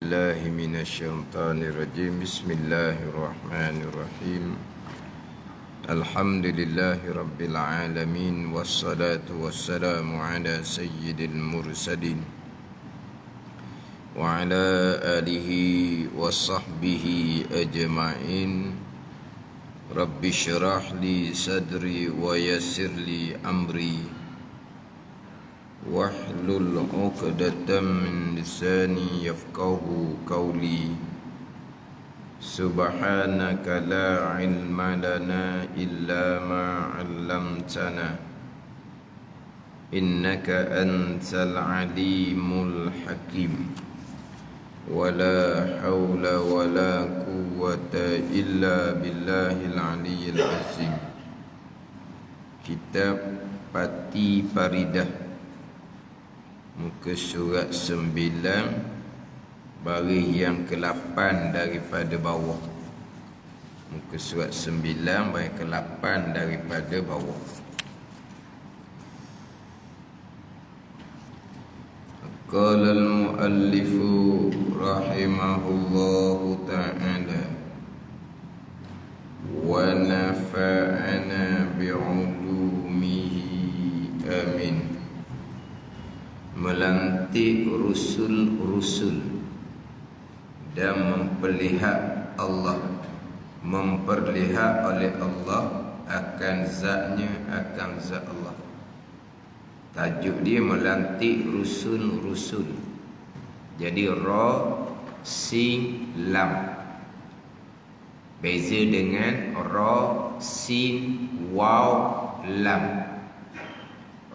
الله من الشيطان الرجيم. بسم الله الرحمن الرحيم. الحمد لله رب العالمين، والصلاة والسلام على سيد المرسلين وعلى آله وصحبه أجمعين. رب اشرح لي صدري ويسر لي أمري واحلل عقدة من لساني يفقه قولي. سبحانك لا علم لنا إلا ما علمتنا إنك أنت العليم الحكيم. ولا حول ولا قوة إلا بالله العلي العظيم. Kitab Pati Faridah, muka surat 9, baris yang ke-8 daripada bawah. Muka surat 9, baris ke-8 daripada bawah. Qala al-muallifu rahimahullahu ta'ala wa nafa'ana bi'ulumihi amin. Melantik rusul-rusul dan memperlihat oleh Allah akan zatnya, akan zat Allah. Tajuk dia melantik rusul-rusul. Jadi ra, sin, lam. Beza dengan ra, sin, waw, lam.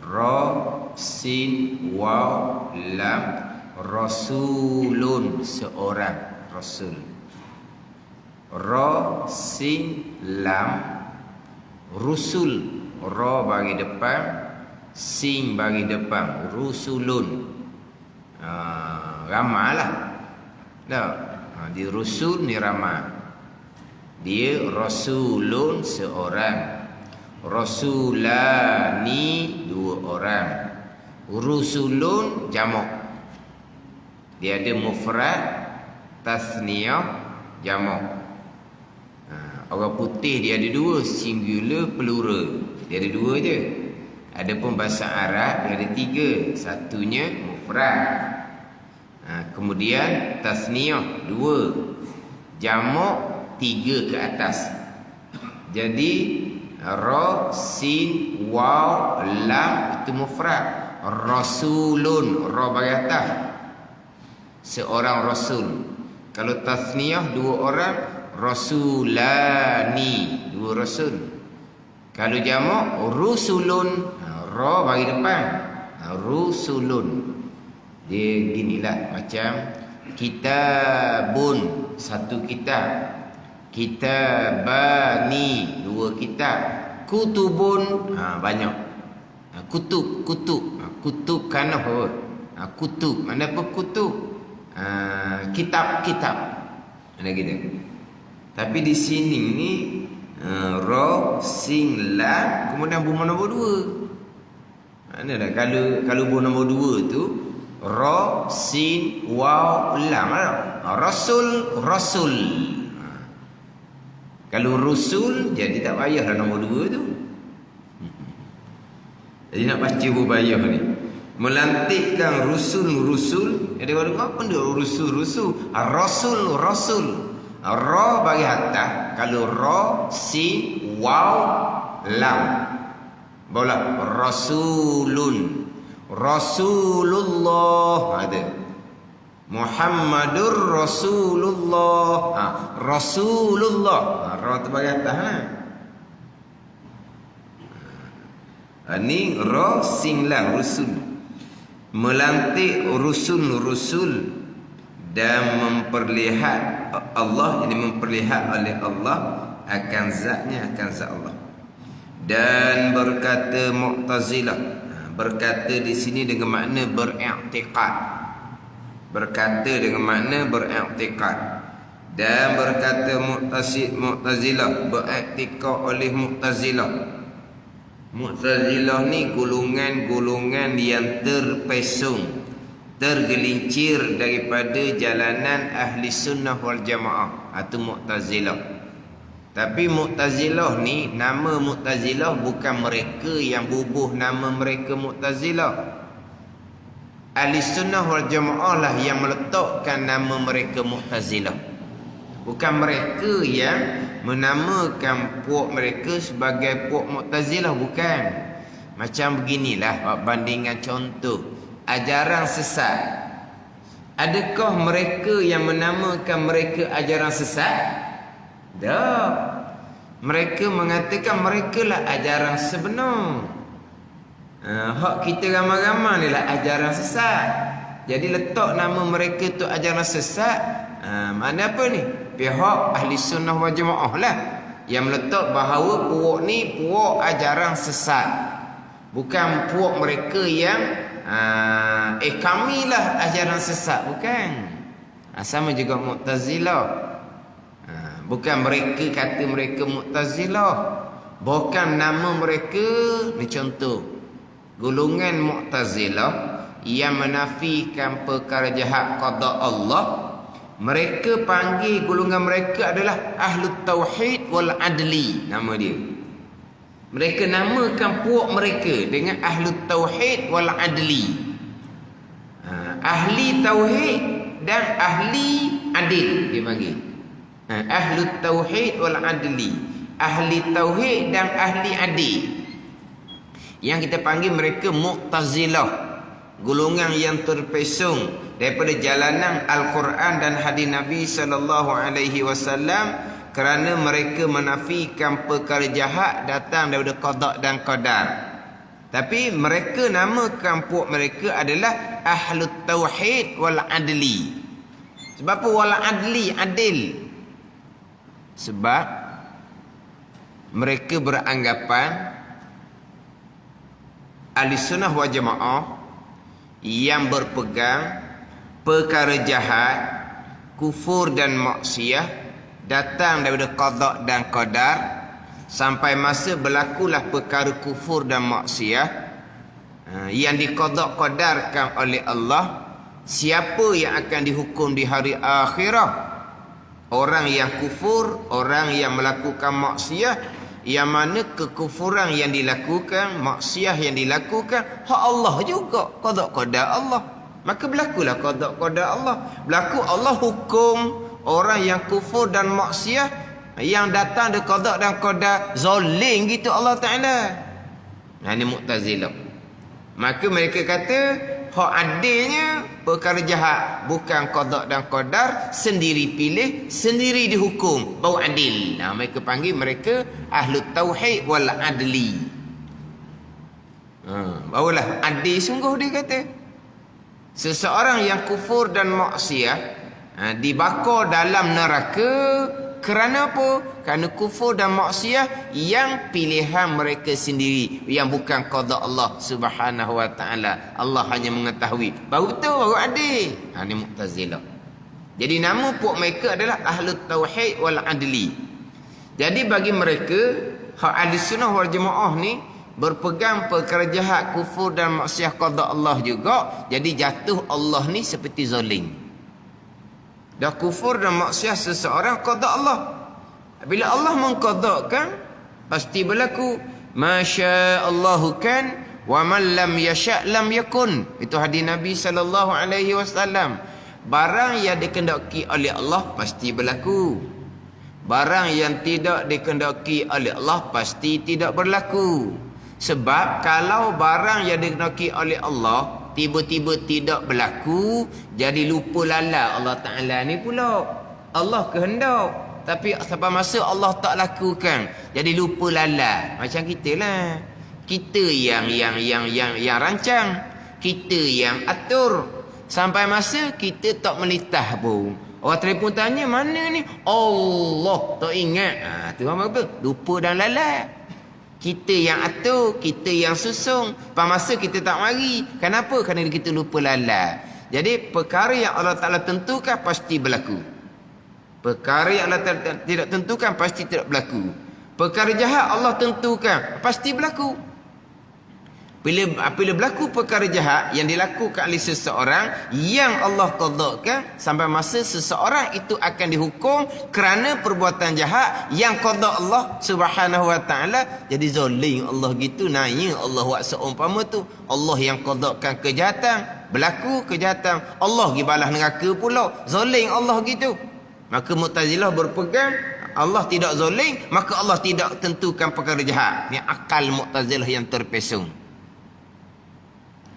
Ra, sin, waw, lam. Rasulun, seorang rasul. Ra, sin, lam. Rusul, ra bagi depan, sin bagi depan. Rusulun, ramalah. Di rusul ni ramah. Dia rasulun, seorang. Rasulani, dua orang. Rusulun, jamak. Dia ada mufrad, tasniyah, jamak. Orang putih dia ada dua, singular, plural. Dia ada dua je. Adapun bahasa Arab dia ada tiga. Satunya mufrad, kemudian tasniyah, dua. Jamak, tiga ke atas. Jadi ra, sin, waw, lam itu mufrad. Rasulun, ra bagi atas, seorang rasul. Kalau tasniyah, dua orang. Rasulani, dua rasul. Kalau jamak, rusulun, ra bagi depan, rusulun. Dia ginilah, macam kitabun, satu kitab. Kitabani, dua kitab. Kutubun, banyak. Kutub, kutub kanah apa? Kutub, mana apa kutub? Kitab. Ada gitu. Tapi di sini ni ra, sin, lam, kemudian bunga nombor 2. Mana dah kalau bunga nombor 2 tu ra, sin, waw, lam. Rasul. Kalau rusul, jadi tak payahlah nombor 2 tu. Jadi nak baca berbayah ni. Melantikkan rusul-rusul. Jadi apa dia rusul-rusul? Rasul. Ra bagi atas. Kalau ra, sin, waw, lam. Bola rasulun. Rasulullah ada. Muhammadur Rasulullah. Rasulullah. Ra tu bagi atas ni ra, sin, lam, rusul. Melantik rusul-rusul dan memperlihat Allah, ini memperlihat oleh Allah akan zatnya, akan zat Allah. Dan berkata Mu'tazilah, berkata di sini dengan makna beriktikad. Berkata dengan makna beriktikad. Dan berkata Mu'tazilah, beriktikad oleh Mu'tazilah. Mu'tazilah ni golongan-golongan yang terpesong tergelincir daripada jalanan ahli sunnah wal jamaah atau Mu'tazilah. Tapi Mu'tazilah ni, nama Mu'tazilah bukan mereka yang bubuh nama mereka Mu'tazilah. Ahli sunnah wal jamaah lah yang meletakkan nama mereka Mu'tazilah. Bukan mereka yang menamakan puak mereka sebagai puak Mu'tazilah, bukan. Macam beginilah bandingan contoh ajaran sesat. Adakah mereka yang menamakan mereka ajaran sesat? Tak. Mereka mengatakan mereka lah ajaran sebenar. Hak kita ramai-ramai ni lah ajaran sesat. Jadi letak nama mereka tu ajaran sesat. Mana apa ni? Pihak ahli sunnah wal jamaah lah yang meletak bahawa puak ni puak ajaran sesat. Bukan puak mereka yang kamilah ajaran sesat. Bukan. Sama juga Mu'tazilah. Bukan mereka kata mereka Mu'tazilah. Bukan nama mereka. Ni contoh. Golongan Mu'tazilah yang menafikan perkara jahat qada Allah, mereka panggil golongan mereka adalah Ahlut Tauhid wal Adli. Nama dia. Mereka namakan puak mereka dengan Ahlut Tauhid wal Adli. Ahli Tauhid dan Ahli Adil dia panggil. Ahlut Tauhid wal Adli. Ahli Tauhid dan Ahli Adil. Yang kita panggil mereka Mu'tazilah. Golongan yang terpesong daripada jalanan Al-Quran dan hadis Nabi SAW, kerana mereka menafikan perkara jahat datang daripada qada dan qadar. Tapi mereka namakan puak mereka adalah Ahlut Tauhid wal Adli. Sebab apa wal Adli, adil? Sebab mereka beranggapan ahli sunnah wal jamaah yang berpegang perkara jahat, kufur dan maksiat datang daripada qada dan qadar, sampai masa berlakulah perkara kufur dan maksiat yang diqada qadarkan oleh Allah. Siapa yang akan dihukum di hari akhirat? Orang yang kufur, orang yang melakukan maksiat, yang mana kekufuran yang dilakukan, maksiat yang dilakukan hak Allah juga, qada qadar Allah. Maka berlakulah qada qadar Allah. Berlaku Allah hukum orang yang kufur dan maksiat yang datang dari qada dan qadar, zalim gitu Allah Taala. Ini Mu'tazilah. Maka mereka kata hak adilnya perkara jahat bukan qada dan qadar, sendiri pilih, sendiri dihukum, baru adil. Mereka panggil mereka Ahlut Tauhid wal Adli. Barulah adil sungguh dia kata. Seseorang yang kufur dan maksiat dibakar dalam neraka kerana apa? Kerana kufur dan maksiat yang pilihan mereka sendiri, yang bukan qada Allah Subhanahu wa taala. Allah hanya mengetahui. Baru betul, baru adil. Ini Mu'tazilah. Jadi nama puak mereka adalah Ahlut Tauhid wal Adli. Jadi bagi mereka hak ahli sunnah wal jamaah ni berpegang perkara jahat, kufur dan maksiat qada Allah juga. Jadi jatuh Allah ni seperti zalim. Dah kufur dan maksiat seseorang qada Allah. Bila Allah mengqadakan pasti berlaku. Masya Allahu kan wa man lam yasha' lam yakun. Itu hadis Nabi SAW. Barang yang dikehendaki oleh Allah pasti berlaku. Barang yang tidak dikehendaki oleh Allah pasti tidak berlaku. Sebab kalau barang yang dikehendaki oleh Allah tiba-tiba tidak berlaku, jadi lupa lala Allah Ta'ala ni pula. Allah kehendak, tapi sampai masa Allah tak lakukan, jadi lupa lala. Macam kita lah. Kita yang rancang, kita yang atur. Sampai masa kita tak melitah pun. Orang telefon tanya mana ni? Allah tak ingat. Tu apa? Lupa dan lala. Kita yang atur, kita yang susung. Pada masa kita tak mari. Kenapa? Kerana kita lupa lala. Jadi perkara yang Allah Ta'ala tentukan pasti berlaku. Perkara yang Allah Ta'ala tidak tentukan pasti tidak berlaku. Perkara jahat Allah tentukan pasti berlaku. Apabila berlaku perkara jahat yang dilakukan oleh seseorang yang Allah qadakan, sampai masa seseorang itu akan dihukum kerana perbuatan jahat yang qada Allah Subhanahu wa taala. Jadi zalim Allah gitu, nanya Allah buat seumpama tu. Allah yang qadakan kejahatan, berlaku kejahatan, Allah pergi balas neraka pula. Zalim Allah gitu. Maka Mu'tazilah berpegang Allah tidak zalim, maka Allah tidak tentukan perkara jahat. Ni akal Mu'tazilah yang terpesong.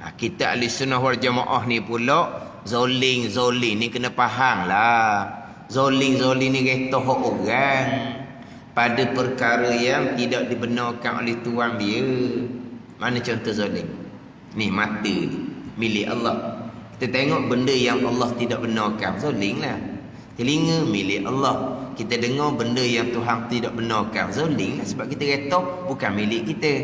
Kita ahli sunnah wal jamaah ni pula zoling ni kena faham lah. Zoling ni getah orang pada perkara yang tidak dibenarkan oleh tuan dia. Mana contoh zoling? Ni mata ni milik Allah. Kita tengok benda yang Allah tidak benarkan, zoling lah. Telinga milik Allah. Kita dengar benda yang Tuhan tidak benarkan, zoling lah. Sebab kita getah bukan milik kita.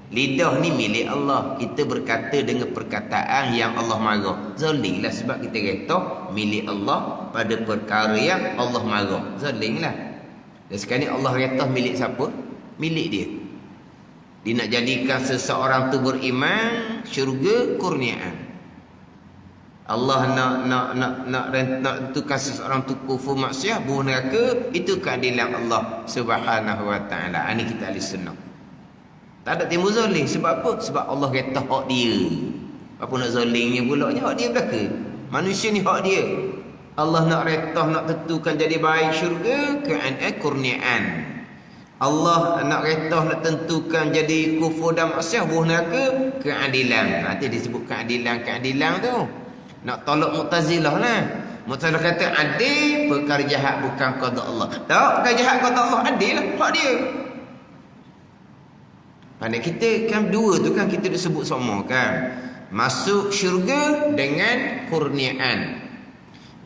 Lidah ni milik Allah. Kita berkata dengan perkataan yang Allah marah, zalim lah. Sebab kita kata milik Allah pada perkara yang Allah marah, zalim lah. Dan sekarang ni Allah kata milik siapa? Milik dia. Dia nak jadikan seseorang tu beriman, syurga kurniaan. Allah nak tentukan seseorang tu kufur maksiat, bunuh neraka, itu keadilan Allah Subhanahu wa taala. Ini kita ahli sunnah. Tak ada timbul zalim. Sebab apa? Sebab Allah kata hak dia. Apa nak zalimnya pula? Hak dia belaka. Manusia ni hak dia. Allah nak retah, nak tentukan jadi baik syurga, kurniaan. Allah nak retah, nak tentukan jadi kufur dan maksiat, bunuh neraka, keadilan. Nanti disebut keadilan tu. Nak tolak Mu'tazilah lah. Mu'tazilah kata adil, perkara jahat bukan qada Allah. Tak, perkara jahat qada Allah, adil lah, hak dia. Pada kita kan dua tu kan kita disebut sama kan. Masuk syurga dengan kurniaan,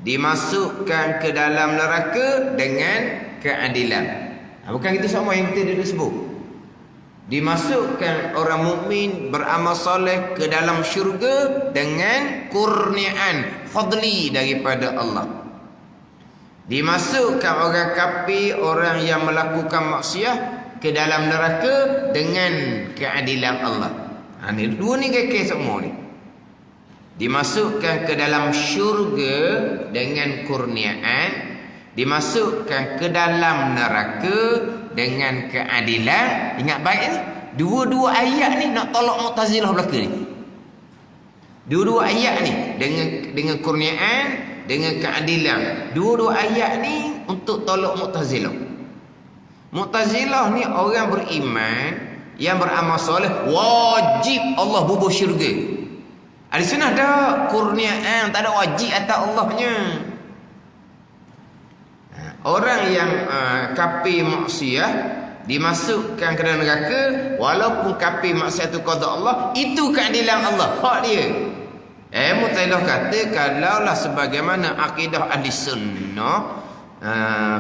dimasukkan ke dalam neraka dengan keadilan. Bukan kita sama yang kita disebut. Dimasukkan orang mukmin beramal soleh ke dalam syurga dengan kurniaan, fadli daripada Allah. Dimasukkan orang kafir, orang yang melakukan maksiat ke dalam neraka dengan keadilan Allah. Ni dua ni kekeh semua ni. Dimasukkan ke dalam syurga dengan kurniaan, dimasukkan ke dalam neraka dengan keadilan. Ingat baik ni, dua-dua ayat ni nak tolak Mu'tazilah belaka ni. Dua-dua ayat ni dengan kurniaan, dengan keadilan. Dua-dua ayat ni untuk tolak Mu'tazilah. Mu'tazilah ni orang beriman yang beramal soleh, wajib Allah bubuh syurga. Ahli sunnah tak kurniaan, tak ada wajib atas Allahnya. Orang yang kafir maksiat dimasukkan ke dalam neraka, walaupun kafir maksiat itu qada Allah, itu keadilan Allah, hak dia. Mu'tazilah kata kalaulah sebagaimana akidah ahli sunnah,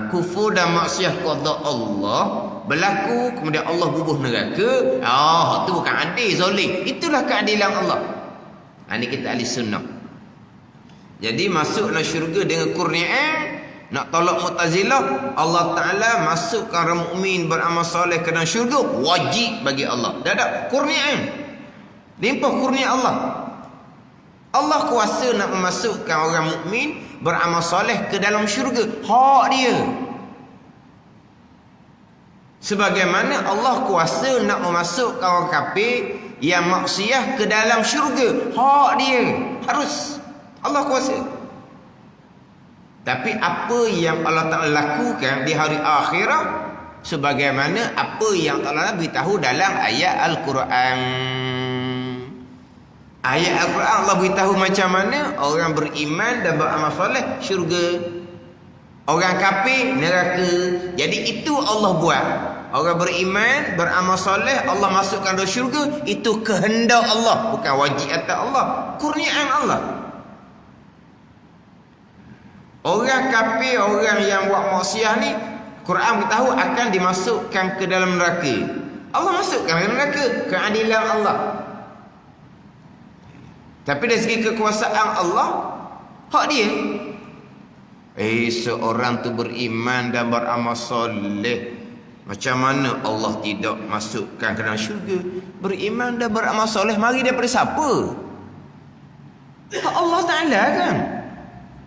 kufur dan maksiat qada Allah berlaku, kemudian Allah bubuh neraka, itu bukan adil, zalim. Itulah keadilan Allah. Ini kita ahli sunnah. Jadi masuklah syurga dengan kurniaan. Nak tolak Mu'tazilah, Allah Ta'ala masukkan orang mukmin beramal soleh ke dalam syurga, wajib bagi Allah. Dah ada kurniaan, limpah kurnia Allah. Allah kuasa nak memasukkan orang mukmin beramal soleh ke dalam syurga, hak dia. Sebagaimana Allah kuasa nak memasukkan orang kafir yang maksiat ke dalam syurga, hak dia. Harus Allah kuasa. Tapi apa yang Allah Ta'ala lakukan di hari akhirat, sebagaimana apa yang Allah beritahu dalam ayat Al-Quran. Ayat Al-Quran Allah beritahu macam mana orang beriman dan beramal soleh syurga, orang kafir neraka. Jadi itu Allah buat. Orang beriman beramal soleh Allah masukkan dalam syurga, itu kehendak Allah, bukan wajib atas Allah, kurniaan Allah. Orang kafir, orang yang buat maksiat ni, Quran beritahu akan dimasukkan ke dalam neraka. Allah masukkan ke dalam neraka, keadilan Allah. Tapi dari segi kekuasaan Allah, hak dia. Seorang tu beriman dan beramal soleh, Macam mana Allah tidak masukkan ke dalam syurga? Beriman dan beramal soleh mari daripada siapa? Allah Ta'ala kan.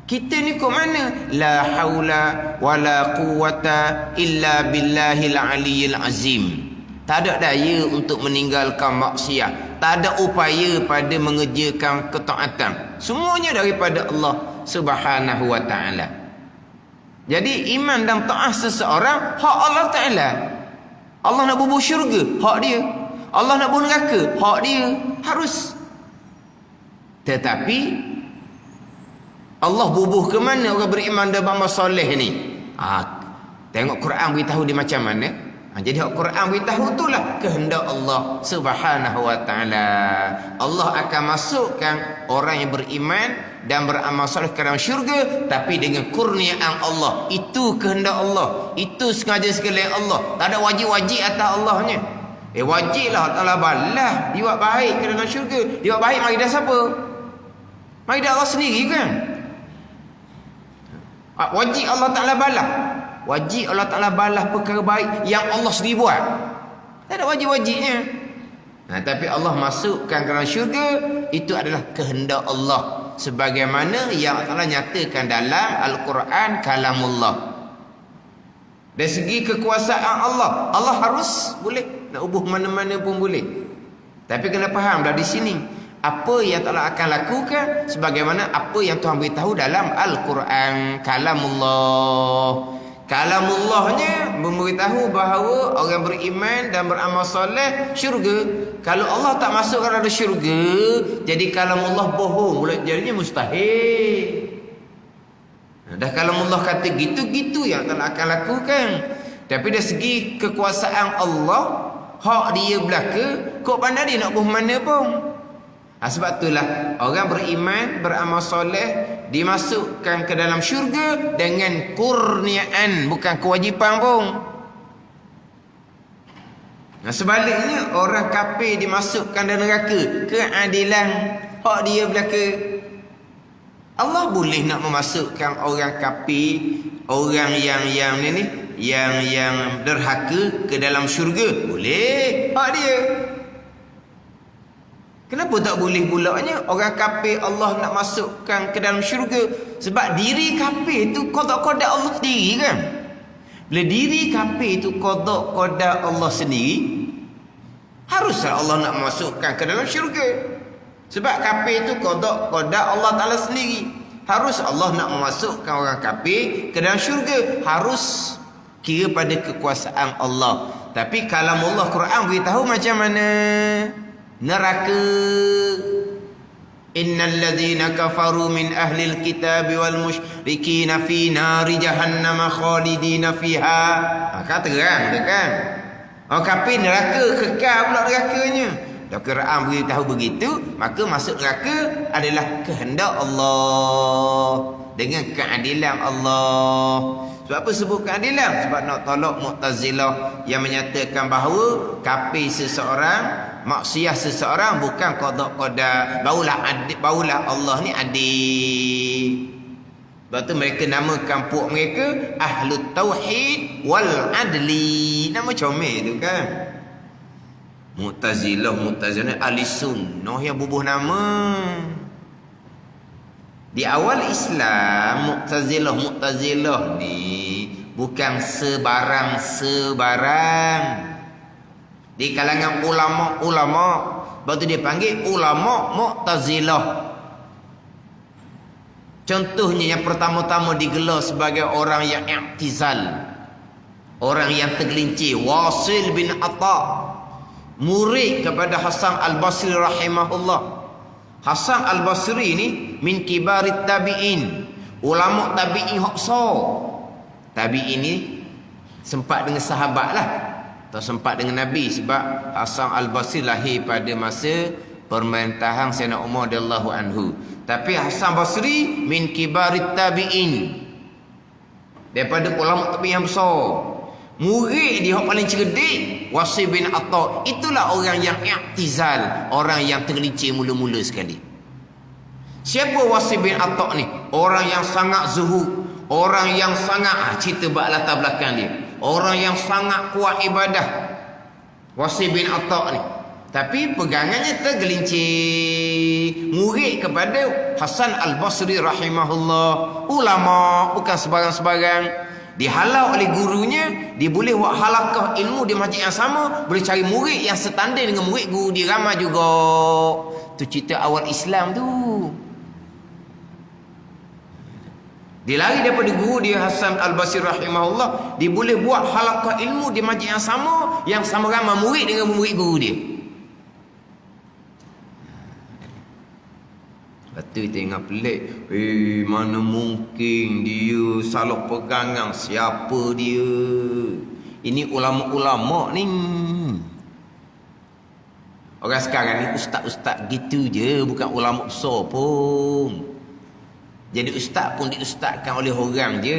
Kita ni kok mana? La haula wala quwata illa billahil aliyil azim. Tak ada daya untuk meninggalkan maksiat. Tak ada upaya pada mengerjakan ketaatan. Semuanya daripada Allah Subhanahu wa Ta'ala. Jadi iman dan taat seseorang hak Allah Ta'ala. Allah nak bubuh syurga, hak dia. Allah nak bubuh neraka, hak dia. Harus. Tetapi Allah bubuh ke mana orang beriman dan beramal soleh ni? Tengok Quran beritahu dia macam mana. Jadi Al-Quran beritahu itulah kehendak Allah Subhanahu wa Ta'ala. Allah akan masukkan orang yang beriman dan beramal soleh ke dalam syurga, tapi dengan kurniaan Allah. Itu kehendak Allah. Itu sengaja sekalian Allah. Tak ada wajib-wajib atas Allahnya. Wajiblah Allah balas. Dia buat baik ke dalam syurga. Dia buat baik mari dah siapa? Mari dah Allah sendiri kan? Wajib Allah Ta'ala balas. Wajib Allah Ta'ala balas perkara baik yang Allah sendiri buat. Tak ada wajib-wajibnya. Tapi Allah masukkan ke dalam syurga, itu adalah kehendak Allah. Sebagaimana yang Allah nyatakan dalam Al-Quran kalamullah. Dari segi kekuasaan Allah, Allah harus boleh. Nak ubuh mana-mana pun boleh. Tapi kena faham dah di sini. Apa yang Allah akan lakukan sebagaimana apa yang Tuhan beritahu dalam Al-Quran kalamullah. Kalamullahnya memberitahu bahawa orang beriman dan beramal soleh syurga. Kalau Allah tak masuk ke dalam syurga, jadi kalamullah bohong, jadinya mustahil. Dah kalamullah kata gitu-gitu yang Allah akan lakukan. Tapi dari segi kekuasaan Allah, hak dia belaka, kok pandai dia nak buh mana pun. Sebab itulah orang beriman, beramal soleh dimasukkan ke dalam syurga dengan kurniaan, bukan kewajipan pun. Sebaliknya orang kafir dimasukkan dalam neraka, keadilan hak dia belaka. Allah boleh nak memasukkan orang kafir, orang yang derhaka ke dalam syurga. Boleh, hak dia. Kenapa tak boleh pulaknya orang kafir Allah nak masukkan ke dalam syurga? Sebab diri kafir itu qada-qada Allah sendiri kan. Bila diri kafir itu qada-qada Allah sendiri, haruslah Allah nak masukkan ke dalam syurga. Sebab kafir itu qada-qada Allah Ta'ala sendiri. Harus Allah nak memasukkan orang kafir ke dalam syurga. Harus kira pada kekuasaan Allah. Tapi kalamullah Quran beritahu macam mana? Neraka. Innal ladzina kafaru min ahlil kitab wal musyrikin fi nari jahannam khalidina fiha. Kata terang dia kan. Orang kafir neraka, kekal pula nerakanya. Dah Quran beritahu begitu, maka masuk neraka adalah kehendak Allah dengan keadilan Allah. Sebab apa sebut keadilan? Sebab nak tolak Mu'tazilah yang menyatakan bahawa kafir seseorang, maksiat seseorang bukan qada-qada, barulah Allah ni adil. Sebab tu mereka namakan puak mereka Ahlut Tauhid wal Adli. Nama comel tu kan. Mu'tazilah ahli sunnah yang bubuh nama. Di awal Islam Mu'tazilah ni bukan sebarang. Di kalangan ulama, sebab tu dia panggil ulama Mu'tazilah. Contohnya yang pertama-tama digelar sebagai orang yang i'tizal, orang yang tergelincir, Wasil bin Atta, murid kepada Hasan Al-Basri rahimahullah. Hasan Al-Basri ni min kibarit tabi'in, ulama tabi'in hak besar. Tabi'in ni sempat dengan sahabat lah, atau sempat dengan Nabi, sebab Hasan Al-Basri lahir pada masa pemerintahan Sayyidina Umar radhiyallahu anhu. Tapi Hasan Basri min kibarit tabi'in, daripada ulama tabi'in yang besar. Murid dia yang paling cerdik Wasil bin Atta. Itulah orang yang i'tizal, orang yang tergelincir mula-mula sekali. Siapa Wasil bin Atta ni? Orang yang sangat zuhud, orang yang sangat cerita bak latar belakang dia. Orang yang sangat kuat ibadah. Wasi bin Atta' ni. Tapi pegangannya tergelincir. Murid kepada Hasan Al-Basri rahimahullah. Ulama, bukan sebarang-sebarang. Dihalau oleh gurunya, dia boleh buat halakah ilmu di masjid yang sama, boleh cari murid yang setanding dengan murid guru dia, ramai juga. Tu cerita awal Islam tu. Dia lari daripada guru dia Hasan Al-Basri rahimahullah, dia boleh buat halakah ilmu di masjid yang sama ramai murid dengan murid guru dia. Lepas tu kita ingat pelik. Mana mungkin dia salah pegangan. Siapa dia? Ini ulama-ulama ni. Orang sekarang ni ustaz-ustaz gitu je. Bukan ulama besar pun. Jadi ustaz pun diustazkan oleh orang je.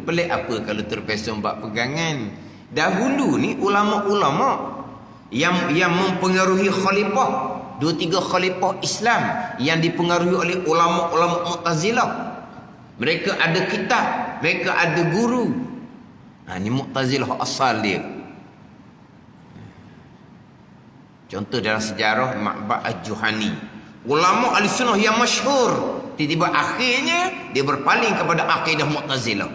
Pelik apa kalau terpesong bab pegangan. Dahulu ni ulama-ulama yang mempengaruhi khalifah, 2-3 khalifah Islam yang dipengaruhi oleh ulama-ulama Mu'tazilah. Mereka ada kitab, mereka ada guru. Ni Mu'tazilah asal dia. Contoh dalam sejarah Ma'bad Al-Juhani, ulama Ahlussunnah yang masyhur, tiba-tiba akhirnya dia berpaling kepada akidah Mu'tazilah.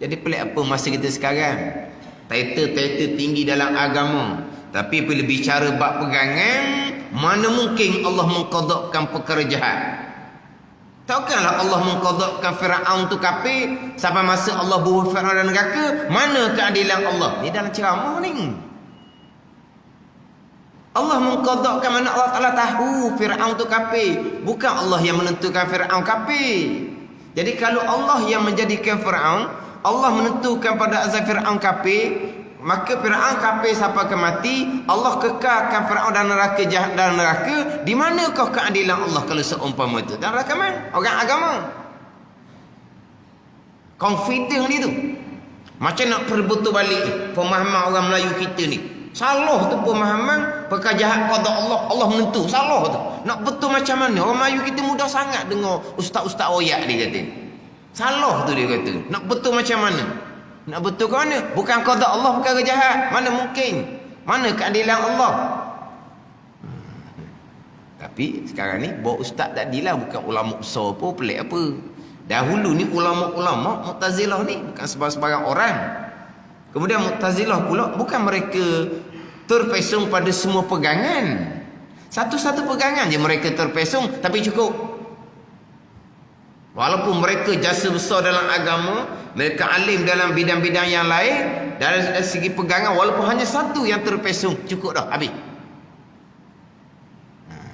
Jadi pelik apa masa kita sekarang. Title tinggi dalam agama, tapi bila bicara bab pegangan, mana mungkin Allah mengqadakkan perkara jahat. Takkanlah Allah mengqadakkan Firaun tu kafir sampai masa Allah bunuh Firaun dan neraka. Mana keadilan Allah? Ni dalam ceramah ni. Allah mengqadakkan, mana Allah Taala tahu Firaun tu kafir, bukan Allah yang menentukan Firaun kafir. Jadi kalau Allah yang menjadikan Firaun, Allah menentukan pada azab Fir'aun kafir, maka Fir'aun kafir sampai ke mati, Allah kekalkan Fir'aun dalam neraka, jahat dalam neraka. Di manakah keadilan Allah kalau seumpama itu? Dalam neraka mana? Orang agama. Confident dia tu. Macam nak perbetul balik pemahaman orang Melayu kita ni. Salah tu pemahaman perkara jahat qada Allah, Allah menentu. Salah tu. Nak betul macam mana? Orang Melayu kita mudah sangat dengar ustaz-ustaz oyak dia kata. Salah tu dia kata. Nak betul macam mana? Nak betul ke mana? Bukan qada Allah perkara jahat. Mana mungkin? Mana keadilan Allah? Tapi sekarang ni bawa ustaz tadilah bukan ulama besar pun, pelik apa. Dahulu ni ulama-ulama Mu'tazilah ni bukan sebarang orang. Kemudian Mu'tazilah pula bukan mereka terpesong pada semua pegangan. Satu-satu pegangan je mereka terpesong, tapi cukup. Walaupun mereka jasa besar dalam agama, mereka alim dalam bidang-bidang yang lain, dari segi pegangan walaupun hanya satu yang terpesong, cukup dah, habis.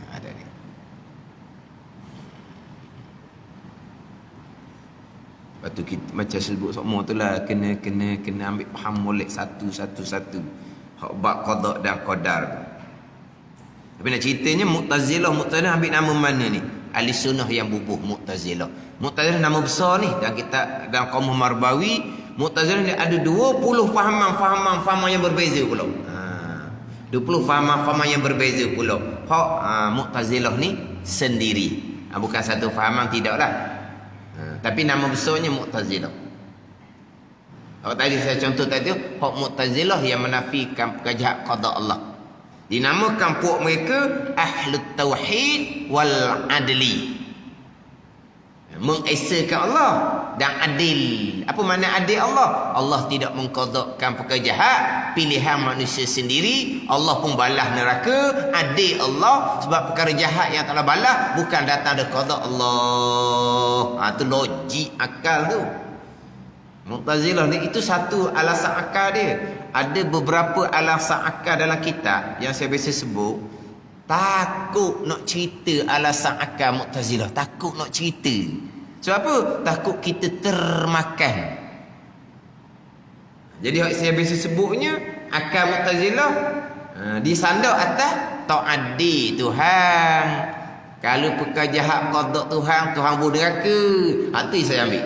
Ada ni. Lepas tu kita macam sebut semua tu lah, kena ambil faham molek satu. Hak bab qada dan qadar tu. Tapi nak ceritanya Mu'tazilah ambil nama mana ni? Ahlussunnah yang bubuh Mu'tazilah. Mu'tazilah nama besar ni dan kita dalam kaum Marbawi. Mu'tazilah ni ada 20 fahaman yang berbeza pula. 20 fahaman yang berbeza pula. Hak Mu'tazilah ni sendiri. Bukan satu fahaman, tidaklah. Tapi nama besarnya Mu'tazilah. Tadi saya contoh tadi, hak Mu'tazilah yang menafikan kejahat qada Allah. Dinamakan puak mereka Ahlut Tauhid wal Adli. Mengesakan Allah dan adil. Apa makna adil Allah? Allah tidak mengqadakkan perkara jahat, pilihan manusia sendiri. Allah pun balas neraka. Adil Allah sebab perkara jahat yang tak balas bukan datang dari qada Allah. Tu logik akal tu. Mu'tazilah ni itu satu alasan akal dia. Ada beberapa alasan akal dalam kitab yang saya biasa sebut. Takut nak cerita alasan akal Mu'tazilah. Takut nak cerita. Sebab apa? Takut kita termakan. Jadi saya biasa sebutnya, akal Mu'tazilah disandar atas ta'addi Tuhan. Kalau perkara jahat qada Tuhan pun neraka. Itu saya ambil.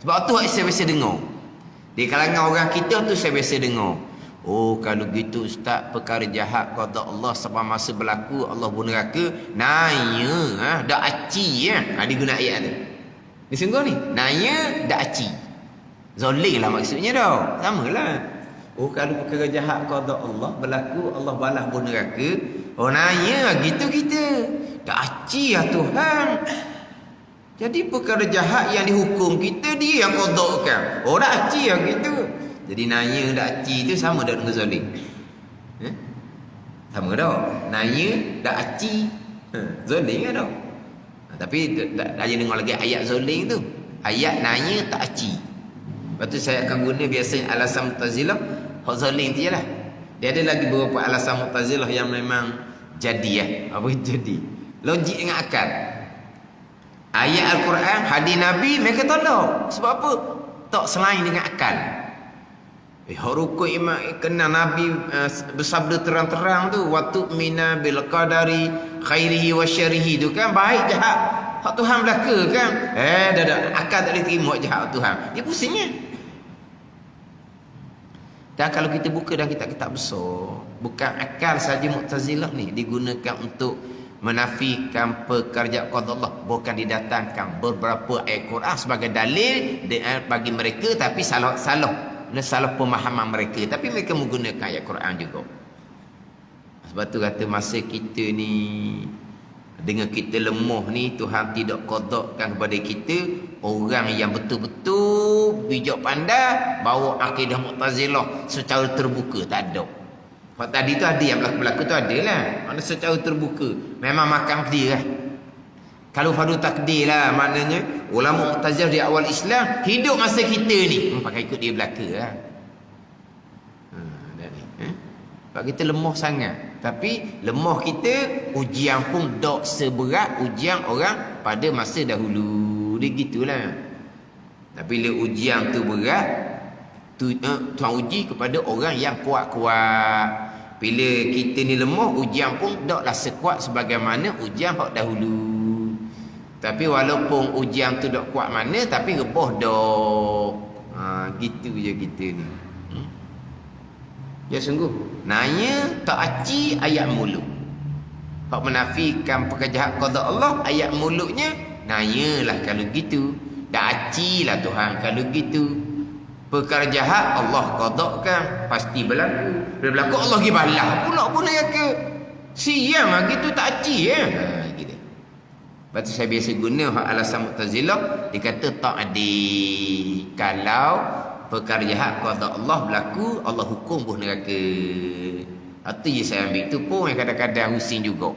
Sebab tu saya biasa dengar. Di kalangan orang kita tu saya biasa dengar. Oh, kalau gitu ustaz, perkara jahat qada Allah sampai masa berlaku Allah pun neraka. Naya dah aci ya. Dia guna ayat tu. Ni sungguh ni. Naya dak aci. Zalim lah maksudnya dah. Samalah. Oh kalau perkara jahat qada Allah berlaku, Allah balas pun neraka. Oh naya gitu kita. Dak aci ya Tuhan. Jadi perkara jahat yang dihukum kita dia yang qadakan. Oh dak aci ya gitu. Jadi naya dak aci tu sama dak dengan zalim. Sama dah. Naya dak aci. Zalim kan dah. Tapi dah dengar lagi ayat zalim tu. Ayat naya tak aci. Lepas tu saya akan guna biasanya alasan Mu'tazilah. Hak zalim tu je lah. Dia ada lagi beberapa alasan Mu'tazilah yang memang jadi Apa jadi? Logik dengan akal. Ayat Al-Quran, hadis Nabi mereka tolak. Sebab apa? Tak selain dengan akal. Hak rukun iman kena Nabi bersabda terang-terang tu, wa tu'mina bil qadari khairihi wa syarrihi tu kan baik jahat. Hak Tuhan belaka kan? Dah akal tak boleh terima hak jahat Tuhan. Dia pusingnya. Dan kalau kita buka dalam kitab-kitab besar, bukan akal saja Mu'tazilah ni digunakan untuk menafikan perkara qada Allah, bukan didatangkan beberapa ayat Quran sebagai dalil bagi mereka, tapi salah pemahaman mereka, tapi mereka menggunakan ayat Quran juga. Sebab tu kata masa kita ni dengan kita lemah ni, Tuhan tidak qadakan kepada kita orang yang betul-betul bijak pandai bawa akidah Mu'tazilah secara terbuka, tak ada. Sebab tadi tu ada yang berlaku-berlaku tu ada lah. Mana secara terbuka memang makan dia lah. Kalau fardu takdir lah, maknanya ulama Mu'tazilah di awal Islam hidup masa kita ni pakai ikut dia belaka lah. Sebab kita lemah sangat. Tapi lemah kita, ujian pun tak seberat ujian orang pada masa dahulu. Dia gitulah. Tapi bila ujian tu berat, Tuhan uji kepada orang yang kuat-kuat. Bila kita ni lemah, ujian pun taklah sekuat sebagaimana ujian hak dahulu. Tapi walaupun ujian tu tak kuat mana, tapi rebah dah. Gitu je kita ni. Ya sungguh. Nanya tak aci ayat mulut. Hak menafikan pekerjaan qada Allah, ayat mulutnya nanyalah kalau gitu. Dah aci lah Tuhan kalau gitu. Perkara jahat Allah qadakan pasti berlaku. Bila berlaku Allah pergi balas pula pun neraka. Siang lah gitu tak aci gitu. Lepas tu saya biasa guna hak alasan Mu'tazilah, dia kata tak adil. Kalau perkara jahat qada Allah berlaku, Allah hukum pun neraka. Itu je saya ambil. Itu pun yang kadang-kadang pusing juga.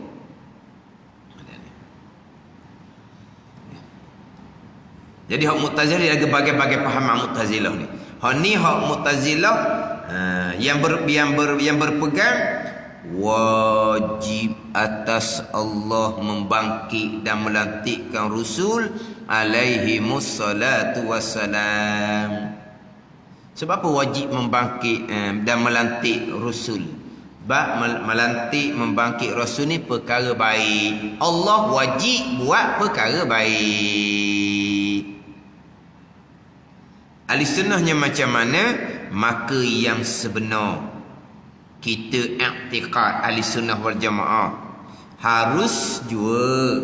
Jadi hak Mu'tazilah dia ada bagai-bagai pahaman Mu'tazilah ni. Hak ni hak Mu'tazilah yang berpegang wajib atas Allah membangkit dan melantikkan Rasul alaihi mussalatu wassalam. Sebab apa wajib membangkit dan melantik Rasul? Sebab melantik membangkit Rasul ni perkara baik. Allah wajib buat perkara baik. Ahli sunnahnya macam mana? Maka yang sebenar kita i'tiqad ahli sunnah wal jamaah harus jua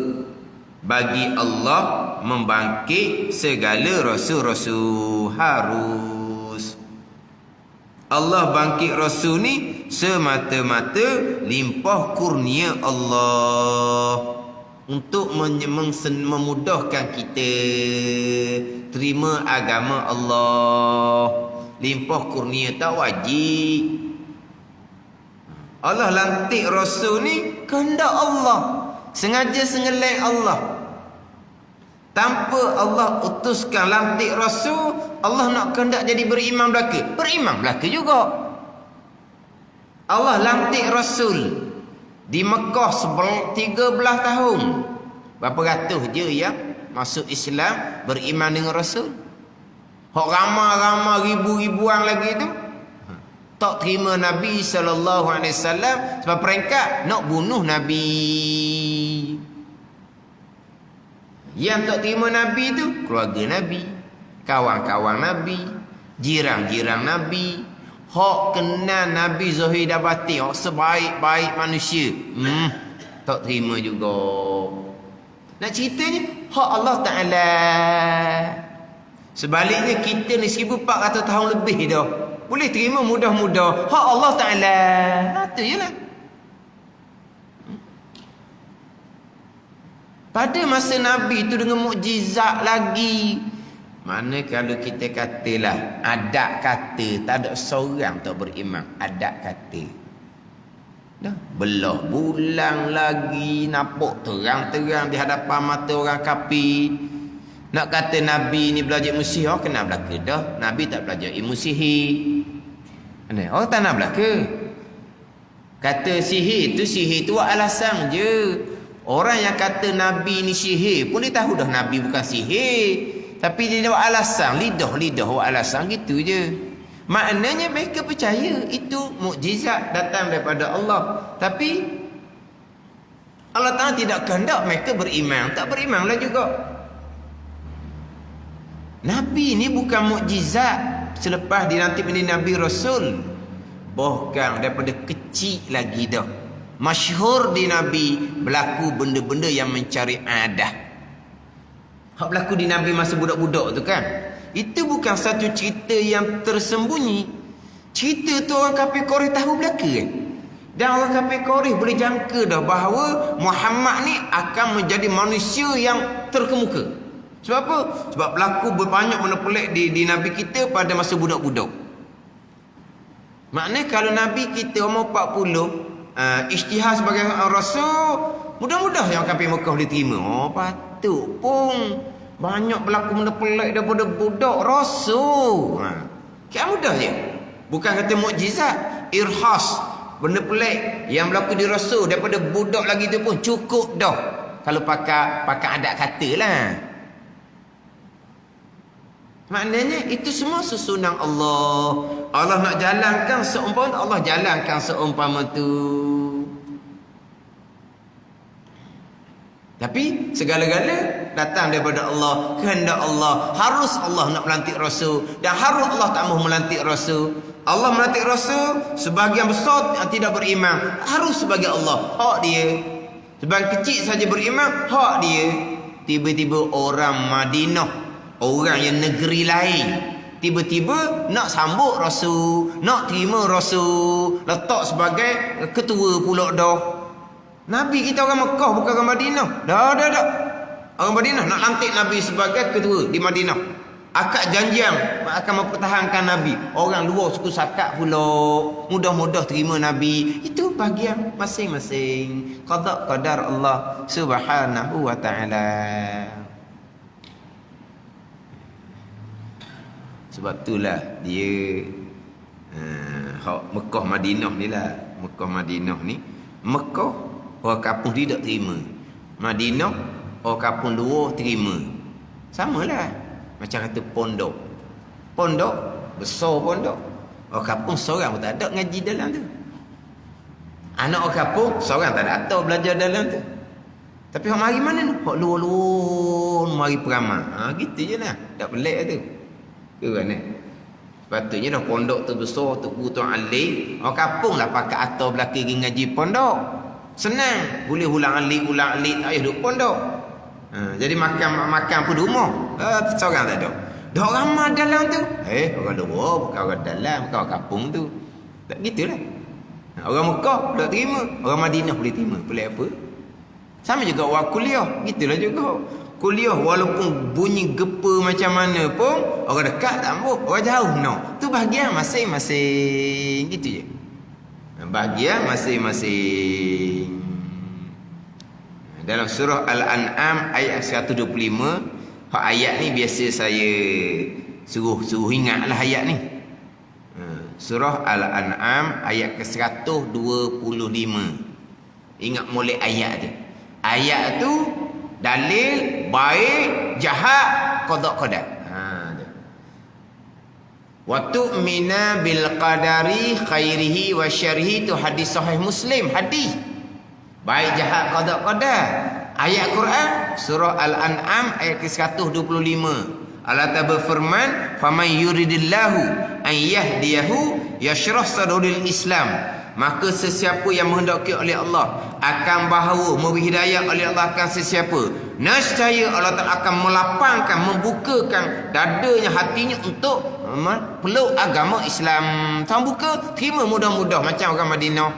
bagi Allah membangkit segala rasul-rasul. Harus Allah bangkit rasul ni semata-mata limpah kurnia Allah untuk memudahkan kita terima agama Allah. Limpah kurnia tak wajib. Allah lantik rasul ni kehendak Allah, sengaja sengeleng Allah. Tanpa Allah utuskan lantik rasul, Allah nak kehendak jadi beriman belaka, beriman belaka juga. Allah lantik rasul di Mekah 13 tahun. Berapa ratus je yang masuk Islam beriman dengan rasul. Hak ramai-ramai ribu-ribuan lagi tu tak terima Nabi sallallahu alaihi wasallam sebab peringkat nak bunuh Nabi. Yang tak terima Nabi tu keluarga Nabi, kawan-kawan Nabi, jiran-jiran Nabi. Hak kenal Nabi zahir dan batin, hak sebaik-baik manusia, tak terima juga. Nak ceritanya hak Allah Ta'ala. Sebaliknya kita ni 1400 tahun lebih dah boleh terima mudah-mudah hak Allah Ta'ala. Itu je lah. Pada masa Nabi tu dengan mukjizat lagi. Mana kalau kita katalah adat kata, tak ada seorang tak beriman. Adat kata dah belah bulan lagi, nampak terang-terang di hadapan mata orang kafir. Nak kata Nabi ni belajar ilmu sihir, kena belaka dah. Nabi tak belajar ilmu sihir. Orang tak nak belaka. Kata sihir tu alasan je. Orang yang kata Nabi ni sihir pun dia tahu dah Nabi bukan sihir. Tapi dia buat alasan, lidah buat alasan gitu je. Maknanya mereka percaya itu mukjizat datang daripada Allah. Tapi Allah Ta'ala tidak kehendak mereka beriman. Tak berimanlah juga. Nabi ni bukan mukjizat selepas dilantik menjadi Nabi Rasul. Bahkan daripada kecil lagi dah masyhur di Nabi berlaku benda-benda yang mencari adah. Hak berlaku di Nabi masa budak-budak tu kan, itu bukan satu cerita yang tersembunyi. Cerita tu orang kafir Quraisy tahu belaka kan? Dan orang kafir Quraisy boleh jangka dah bahawa Muhammad ni akan menjadi manusia yang terkemuka. Sebab apa? Sebab berlaku berbanyak benda pelik di Nabi kita pada masa budak-budak. Maknanya kalau Nabi kita umur 40 isytihar sebagai Rasul, mudah-mudah yang kafir Mekah boleh terima. Patut pun banyak berlaku benda pelik daripada budak Rasul. Kian mudah je. Bukan kata mukjizat, irhas, benda pelik yang berlaku di Rasul daripada budak lagi tu pun cukup dah. Kalau pakai adat kata lah. Maknanya itu semua susunan Allah. Allah nak jalankan seumpama, Allah jalankan seumpama tu. Tapi segala-gala datang daripada Allah, kehendak Allah. Harus Allah nak melantik Rasul, dan harus Allah tak mahu melantik Rasul. Allah melantik Rasul, sebahagian besar yang tidak beriman, harus sebagai Allah, hak dia. Sebahagian kecil saja beriman, hak dia. Tiba-tiba orang Madinah, orang yang negeri lain, tiba-tiba nak sambut Rasul, nak terima Rasul, letak sebagai ketua pula dah. Nabi kita orang Mekah, bukan orang Madinah. Dah. Orang Madinah nak lantik Nabi sebagai ketua di Madinah. Akad janjian akan mempertahankan Nabi. Orang luar suku sakat pula, mudah-mudah terima Nabi. Itu bahagian masing-masing. Qada qadar Allah Subhanahu wa ta'ala. Sebab itulah dia Mekah Madinah ni lah. Mekah Madinah ni, Mekah orang kampung tidak terima, Madinah orang kampung luar terima. Samalah macam kata pondok besar, pondok orang kampung seorang pun tak ada ngaji dalam tu. Anak orang kampung seorang tak ada atau belajar dalam tu. Tapi orang mari mana ni? Orang luar mari peramal. Gitu je lah. Tak pelik tu. Kan? Sepatutnya dah pondok tu besar, tu tuan alim, orang kampung lah pakai atau belakang pergi ngaji pondok. Senang, boleh ulang alik ayah duduk pondok. Jadi makan pun di rumah. Seorang tak ada. Dah orang ramai dalam tu. Orang luar, bukan orang dalam, bukan orang kampung tu. Tak gitulah. Orang Mekah tak terima, orang Madinah boleh terima. Pelik apa? Sama juga orang kuliah, gitulah juga. Kuliah walaupun bunyi gepa macam mana pun, orang dekat tak ambuh, orang jauh no. Tu bahagian masing-masing. Gitu je. Bahagian masing-masing. Dalam surah Al-An'am ayat 125, ayat ni biasa saya suruh ingatlah ayat ni. Surah Al-An'am ayat ke-125. Ingat mulai ayat tu. Ayat tu dalil baik, jahat, qada. Wa tu'mina bil qadari khairihi wa syarrihi, tu hadis sahih Muslim, hadis. Baik, jahat, qada. Ayat Quran surah Al-An'am ayat ke-125. Allah Ta'ala berfirman, "Faman yuridillahu an yahdiyahu yashrah sadrul Islam." Maka sesiapa yang menghendaki oleh Allah akan bahawa memberi hidayah oleh Allah akan sesiapa nescaya Allah Ta'ala akan melapangkan, membukakan dadanya, hatinya untuk peluk agama Islam. Tuan buka, terima mudah-mudah macam orang Madinah.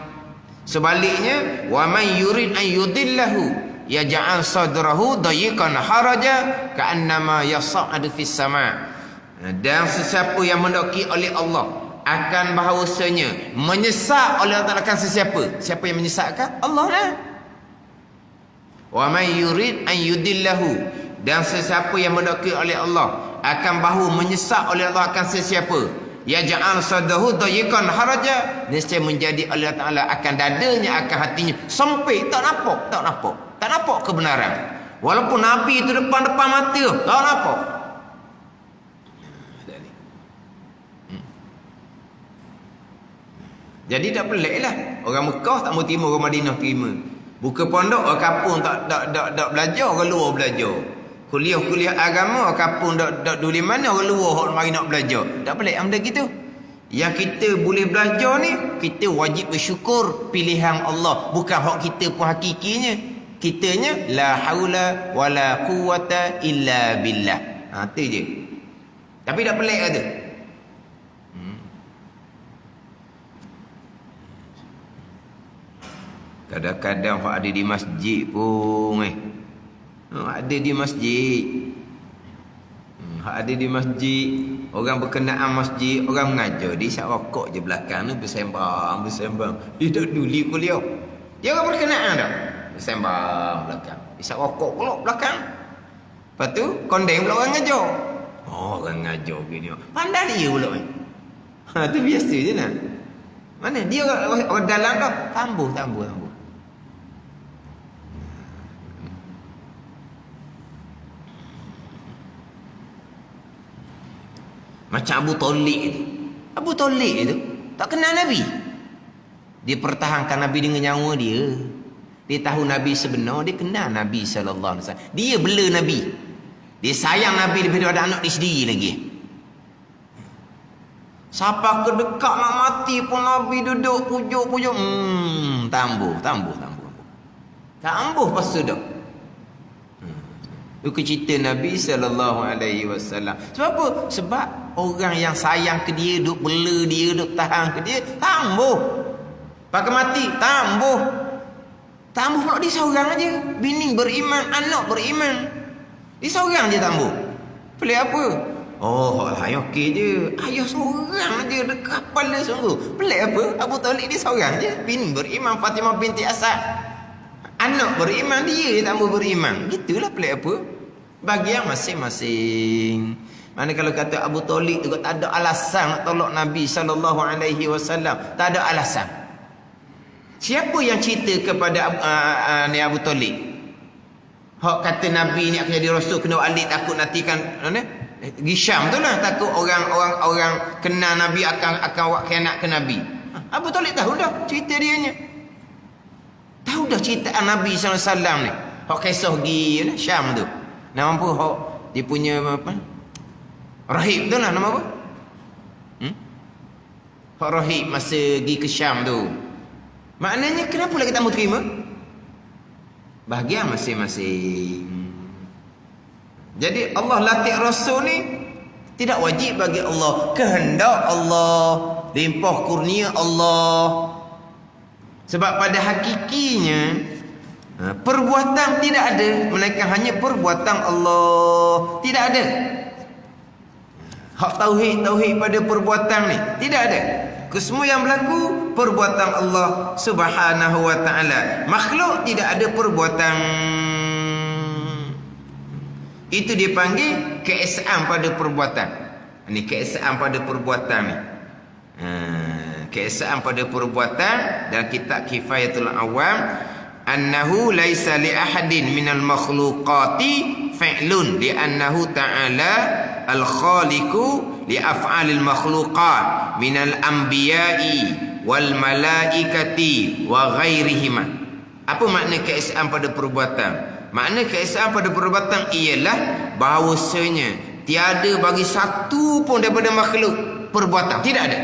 Sebaliknya, wa man yurid an yudillahu yaj'al sadrahu dayiqan haraja ka'annama yas'adu fis sama'. Dan sesiapa yang mendaki oleh Allah akan bahawasanya menyesak oleh Allah Ta'ala akan sesiapa? Siapa yang menyesakkan? Allah lah. Wa man yurid an yudillahu, dan sesiapa yang mendaki oleh Allah akan bahu menyesak oleh Allah akan sesiapa? Yaj'al sadrahu dayiqan haraja, nescaya menjadi Allah Ta'ala akan dadanya, akan hatinya sempit, tak nampak kebenaran. Walaupun Nabi itu depan-depan mata, tak nampak. Jadi tak pelik lah. Orang Mekah tak mau terima, orang Madinah terima. Buka pondok, orang kampung tak belajar, orang luar belajar. Kuliah agama, orang kampung tak dulu mana, orang luar orang mari nak belajar. Tak pelik benda gitu. Yang kita boleh belajar ni, kita wajib bersyukur pilihan Allah. Bukan hak kita pun hakikinya. Kitanya la haula wala quwata illa billah. Itu je. Tapi tak pelik kata. Kadang-kadang hak ada di masjid pun ada di masjid. Hak ada di masjid, orang berkenaan masjid, orang mengajar, dia isap rokok je belakang tu bersembang. Dia tak duli kuliah. Dia orang berkenaan dah. Bersembang belakang. Isap rokok pula belakang. Lepas tu kondeng pula orang ngajar. Orang ngajar gini. Pandai dia pula. Tu biasa je nak. Mana dia orang dalam tu tambuh. Macam Abu Talib itu tak kenal Nabi. Dia pertahankan Nabi dengan nyawa dia. Dia tahu Nabi sebenar, dia kenal Nabi sallallahu alaihi wasallam. Dia bela Nabi. Dia sayang Nabi lebih daripada anak dia sendiri lagi. Siapa kedekat nak mati pun Nabi duduk pujuk. Tambuh. Tambuh pas sudah. Itu cerita Nabi sallallahu alaihi wasallam. Sebab apa? Sebab orang yang sayang ke dia, duk bela dia, duk tahan ke dia, tambuh. Pakai mati, tambuh pula dia seorang aja. Bini beriman, anak beriman. Dia seorang je tambuh. Pelik apa? Ayah okey je. Ayah seorang je dekat kepala sungguh. Pelik apa? Abu Talib dia seorang je. Bini beriman, Fatimah binti Asad. Anak beriman, dia tambah beriman. Gitulah pelik apa? Bagi yang masing-masing. Mana kalau kata Abu Talib tu tak ada alasan nak tolak Nabi sallallahu alaihi wasallam, tak ada alasan. Siapa yang cerita kepada ni Abu Talib? Hak kata Nabi ni akan jadi rasul, kena alik, takut nanti kan Gisham tu lah, takut orang kenal Nabi akan buat khianat ke Nabi. Abu Talib tahu dah cerita dia nya. Tahu dah cerita Nabi sallallahu alaihi wasallam ni. Hak kisah pergi Syam tu. Nama apa hak dia punya apa? Rahib tu lah nama apa? Hak rahib masa pergi ke Syam tu. Maknanya kenapa lagi tak mau terima? Bahagian masing-masing. Jadi Allah latih Rasul ni tidak wajib bagi Allah. Kehendak Allah, limpah kurnia Allah. Sebab pada hakikinya perbuatan tidak ada, melainkan hanya perbuatan Allah. Tidak ada hak tauhid pada perbuatan ni, tidak ada. Kesemua yang berlaku perbuatan Allah Subhanahu wa taala. Makhluk tidak ada perbuatan. Itu dipanggil keesaan pada perbuatan. Ini keesaan pada perbuatan ni. Keesaan pada perbuatan dalam kitab Kifayatul Awam, annahu laisa li ahadin minal makhluqati fi'lun li annahu ta'ala al-khaliqu li af'alil makhluqat minal anbiya'i wal malaikati wa ghairihima. Apa makna keesaan pada perbuatan? Makna keesaan pada perbuatan ialah bahawasanya tiada bagi satu pun daripada makhluk perbuatan, tidak ada.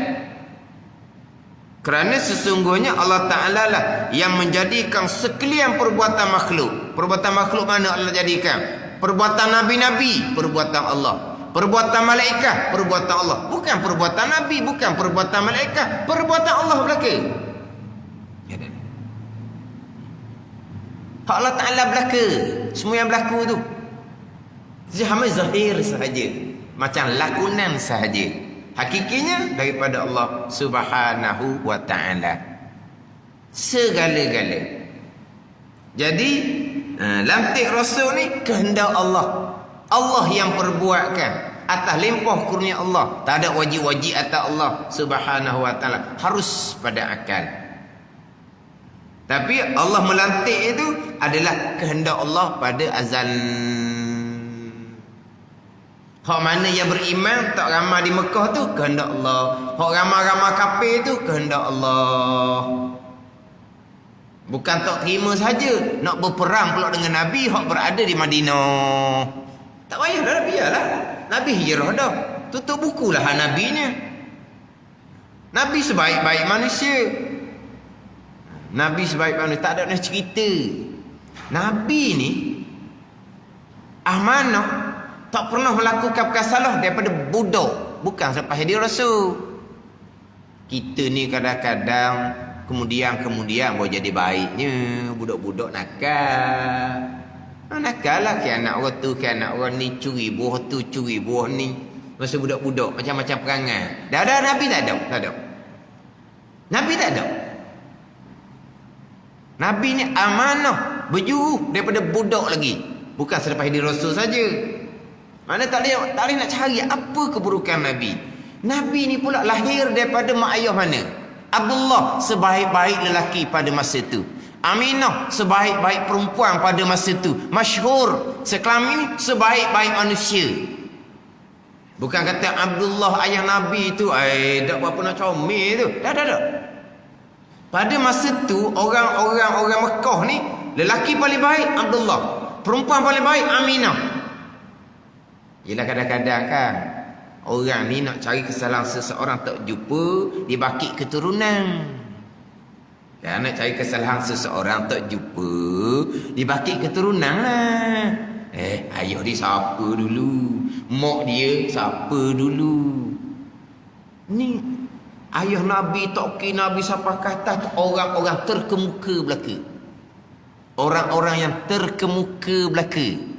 Kerana sesungguhnya Allah Ta'ala lah yang menjadikan sekalian perbuatan makhluk. Perbuatan makhluk mana Allah jadikan? Perbuatan Nabi-Nabi, perbuatan Allah. Perbuatan malaikat, perbuatan Allah. Bukan perbuatan Nabi, bukan perbuatan malaikat, perbuatan Allah belaka. Hak Allah Ta'ala belaka. Semua yang berlaku tu hanya zahir sahaja, macam lakonan sahaja. Hakikinya daripada Allah Subhanahu wa Ta'ala, segala-gala. Jadi lantik Rasul ni kehendak Allah. Allah yang perbuatkan atas limpah kurnia Allah. Tak ada wajib-wajib atas Allah Subhanahu wa Ta'ala, harus pada akal. Tapi Allah melantik itu adalah kehendak Allah pada azal. Hak mana yang beriman tak ramai di Mekah tu kehendak Allah. Hak ramai-ramai kafir tu kehendak Allah. Bukan tak terima saja, nak berperang pula dengan Nabi hak berada di Madinah. Tak payah dah, biarlah. Nabi hijrah dah. Tutup bukulah nabinya. Nabi sebaik-baik manusia. Nabi sebaik manusia, tak ada nak cerita. Nabi ni amanah, tak pernah melakukan perkara daripada budak, bukan selepas jadi Rasul. Kita ni kadang-kadang kemudian baru jadi baiknya. Budak-budak nakal. Nakal lah, ke anak orang tu, ke anak orang ni, curi buah tu, curi buah ni. Masa budak-budak macam-macam perangai. Dah Nabi tak ada. Nabi tak ada. Nabi ni amanah, berjuru daripada budak lagi. Bukan selepas jadi Rasul saja. Mana tak boleh nak cari apa keburukan Nabi. Nabi ni pula lahir daripada mak ayah mana? Abdullah, sebaik-baik lelaki pada masa tu. Aminah, sebaik-baik perempuan pada masa tu. Masyhur sekelamin sebaik-baik manusia. Bukan kata Abdullah ayah Nabi tu, tak berapa nak comel tu. Dah. Pada masa tu orang Mekah ni, lelaki paling baik Abdullah, perempuan paling baik Aminah. Yelah kadang-kadang kan orang ni nak cari kesalahan seseorang tak jumpa, dia bakit keturunan. Ya, nak cari kesalahan seseorang tak jumpa, dia bakit keturunan lah. Ayah dia siapa dulu? Mak dia siapa dulu? Ni ayah Nabi, toki Nabi siapa kata orang-orang terkemuka belaka. Orang-orang yang terkemuka belaka.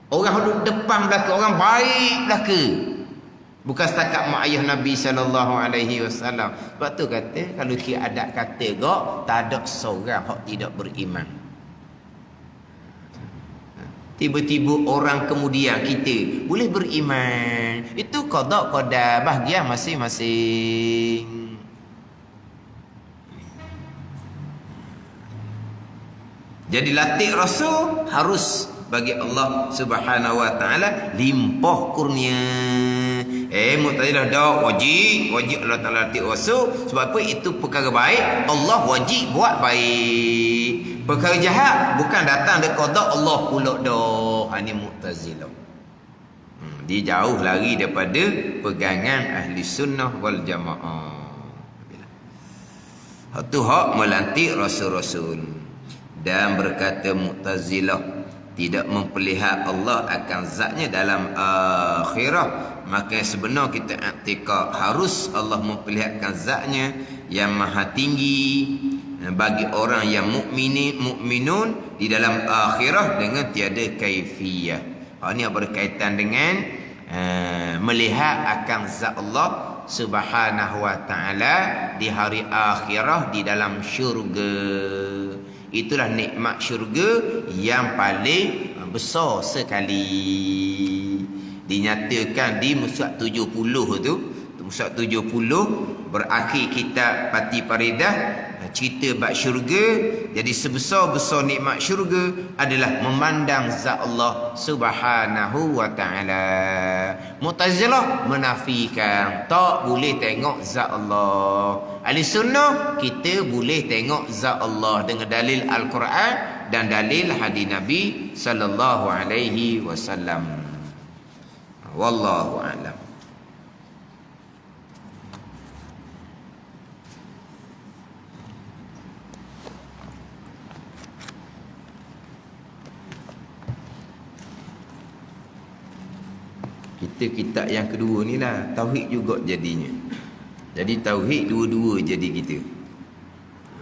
Orang duduk depan belaka, orang baik belaka. Bukan setakat mak ayah Nabi SAW. Sebab tu kata, kalau kita adat kata gak, tak ada seorang yang tidak beriman. Tiba-tiba orang kemudian kita boleh beriman. Itu qada qadar, bahagia masing-masing. Jadi latih Rasul harus bagi Allah Subhanahu wa Ta'ala limpah kurnia. Mu'tazilah dah wajib Allah Ta'ala latih Rasul. Sebab apa? Itu perkara baik, Allah wajib buat baik. Perkara jahat bukan datang dari qada Allah pula dah. Ini Mu'tazilah. Dia jauh lari daripada pegangan ahli sunnah wal jamaah. Itu hak melantik Rasul-Rasul. Dan berkata Mu'tazilah tidak memperlihat Allah akan zatnya dalam akhirah, maka sebenar kita i'tikad harus Allah memperlihatkan zatnya yang maha tinggi bagi orang yang mukminun di dalam akhirah dengan tiada kaifiyah. Ini berkaitan dengan melihat akan zat Allah Subhanahu wa Ta'ala di hari akhirah di dalam syurga. Itulah nikmat syurga yang paling besar sekali. Dinyatakan di Musyaf 70 tu. Musyaf 70 berakhir kitab Pati Paridah, cerita bab syurga. Jadi sebesar-besar nikmat syurga adalah memandang zat Allah Subhanahu wa Ta'ala. Mu'tazilah menafikan tak boleh tengok zat Allah. Ahli sunnah kita boleh tengok zat Allah dengan dalil Al-Quran dan dalil hadis Nabi sallallahu alaihi wasallam. Wallahu a'lam. Kitab yang kedua ni lah tauhid juga jadinya. Jadi tauhid dua-dua jadi kita.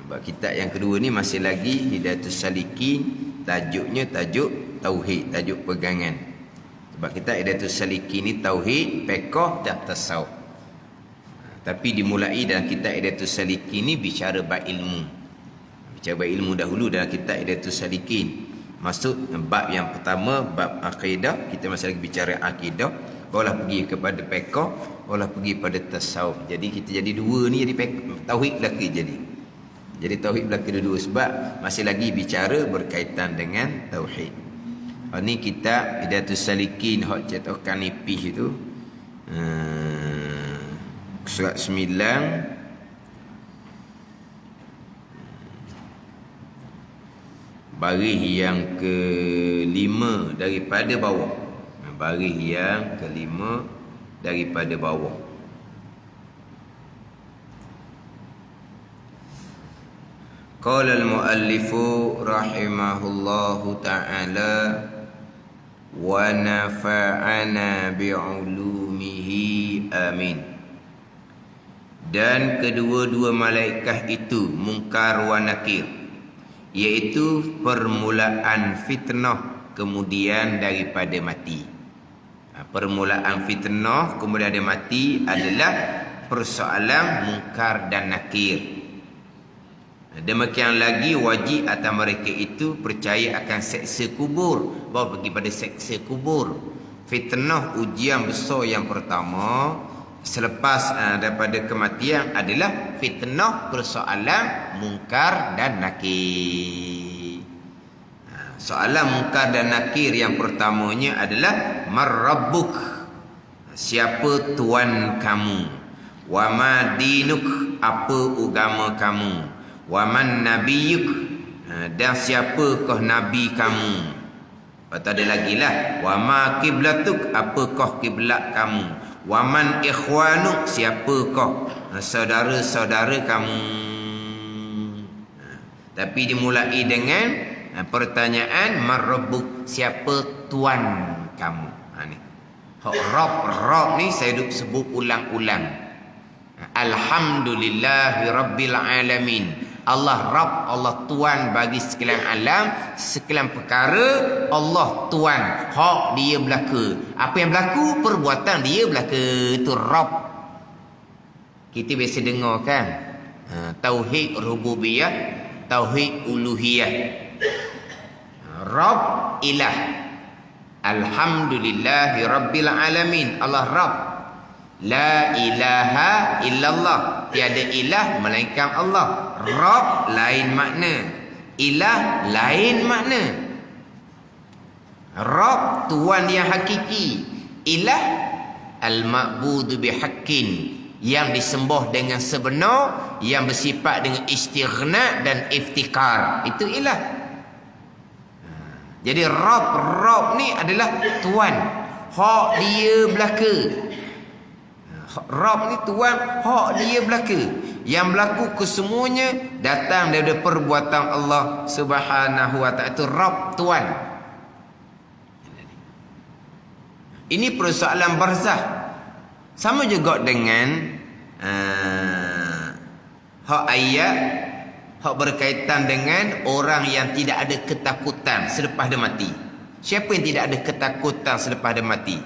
Sebab kitab yang kedua ni masih lagi Hidayatus Salikin, tajuknya tajuk tauhid, tajuk pegangan. Sebab kitab Hidayatus Salikin ni tauhid, fiqh dan tasawuf. Tapi dimulai dalam kitab Hidayatus Salikin ni bicara bab ilmu. Bicara bab ilmu dahulu dalam kitab Hidayatus Salikin. Maksud bab yang pertama bab akidah, kita masih lagi bicara akidah, barulah pergi kepada fiqh, barulah pergi pada tasawuf. Jadi kita jadi dua ni, jadi tauhid belaka jadi. Jadi tauhid belaka dua sebab masih lagi bicara berkaitan dengan tauhid. Ni kitab Hidayatus Salikin hak cetakan nipis itu. Surat 9 baris yang kelima daripada bawah. Baris yang kelima daripada bawah. Qala al-muallifu rahimahullahu ta'ala wa nafa'ana bi'ulumihi amin. Dan kedua-dua malaikat itu Munkar wa Nakir, iaitu permulaan fitnah kemudian daripada mati. Permulaan fitnah kemudian daripada mati adalah persoalan Munkar dan Nakir. Demikian lagi wajib atas mereka itu percaya akan seksa kubur. Baru pergi pada seksa kubur. Fitnah ujian besar yang pertama selepas daripada kematian adalah fitnah persoalan Munkar dan Nakir. Soalan Munkar dan Nakir yang pertamanya adalah Mar-Rabbuk, siapa Tuhan kamu? Wa ma dinuk, apa agama kamu? Wa man nabiyyuk, dan siapakah nabi kamu? Lepas ada lagi lah, wa ma qiblatuk, apakah kiblat kamu? Wa man ikhwanuk, siapakah saudara-saudara kamu? Tapi dimulai dengan pertanyaan Mar-Rabbuk, siapa Tuhan kamu? Ni Rabb ni saya duk sebut ulang-ulang. Alhamdulillahi Rabbil Alamin. Allah Rabb, Allah Tuhan bagi sekalian alam, sekalian perkara. Allah Tuhan, hak dia belaka. Apa yang berlaku, perbuatan dia belaka. Itu Rabb. Kita biasa dengar kan, tauhid rububiyah, tauhid uluhiyah. Rabb, ilah. Alhamdulillahi Rabbil Alamin. Allah Rabb. La ilaha illallah, tiada ilah melainkan Allah. Rabb lain makna, ilah lain makna. Rabb Tuhan yang hakiki, ilah al-ma'budu bihaqqin, yang disembah dengan sebenar, yang bersifat dengan istighna dan iftikar. Itu ilah. Jadi Rabb ni adalah Tuhan, hak dia belaka. Rabb ni Tuhan, hak dia belaka. Yang berlaku kesemuanya datang daripada perbuatan Allah Subhanahu wa ta'ala. Itu Rabb, Tuhan. Ini persoalan barzah. Sama juga dengan hak ayat, hak berkaitan dengan orang yang tidak ada ketakutan selepas dia mati. Siapa yang tidak ada ketakutan selepas dia mati?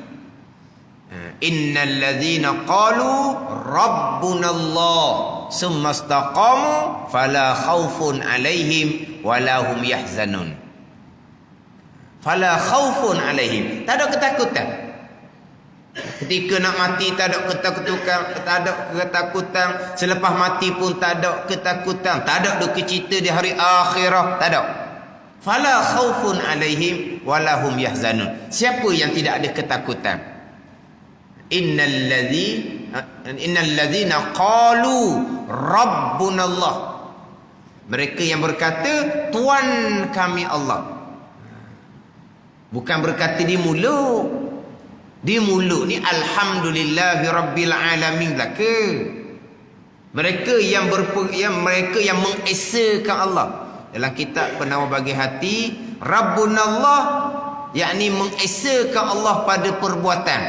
Innal ladzina qalu rabbunallah summa istaqamu fala khaufun alaihim wala hum yahzanun. Fala khaufun alaihim, tak ada ketakutan. Ketika nak mati tak ada ketakutan, selepas mati pun tak ada ketakutan, tak ada duka cita di hari akhirat, tak ada. Fala khaufun alaihim wala hum yahzanun. Siapa yang tidak ada ketakutan? Innal ladzina qalu rabbunallah, mereka yang berkata Tuhan kami Allah. Bukan berkata di mulut. Di mulut ni alhamdulillahi rabbil alamin belaka. Mereka yang mereka yang mengesakan Allah. Dalam kitab Penawar Bagi Hati, Rabbunallah yakni mengesakan Allah pada perbuatan.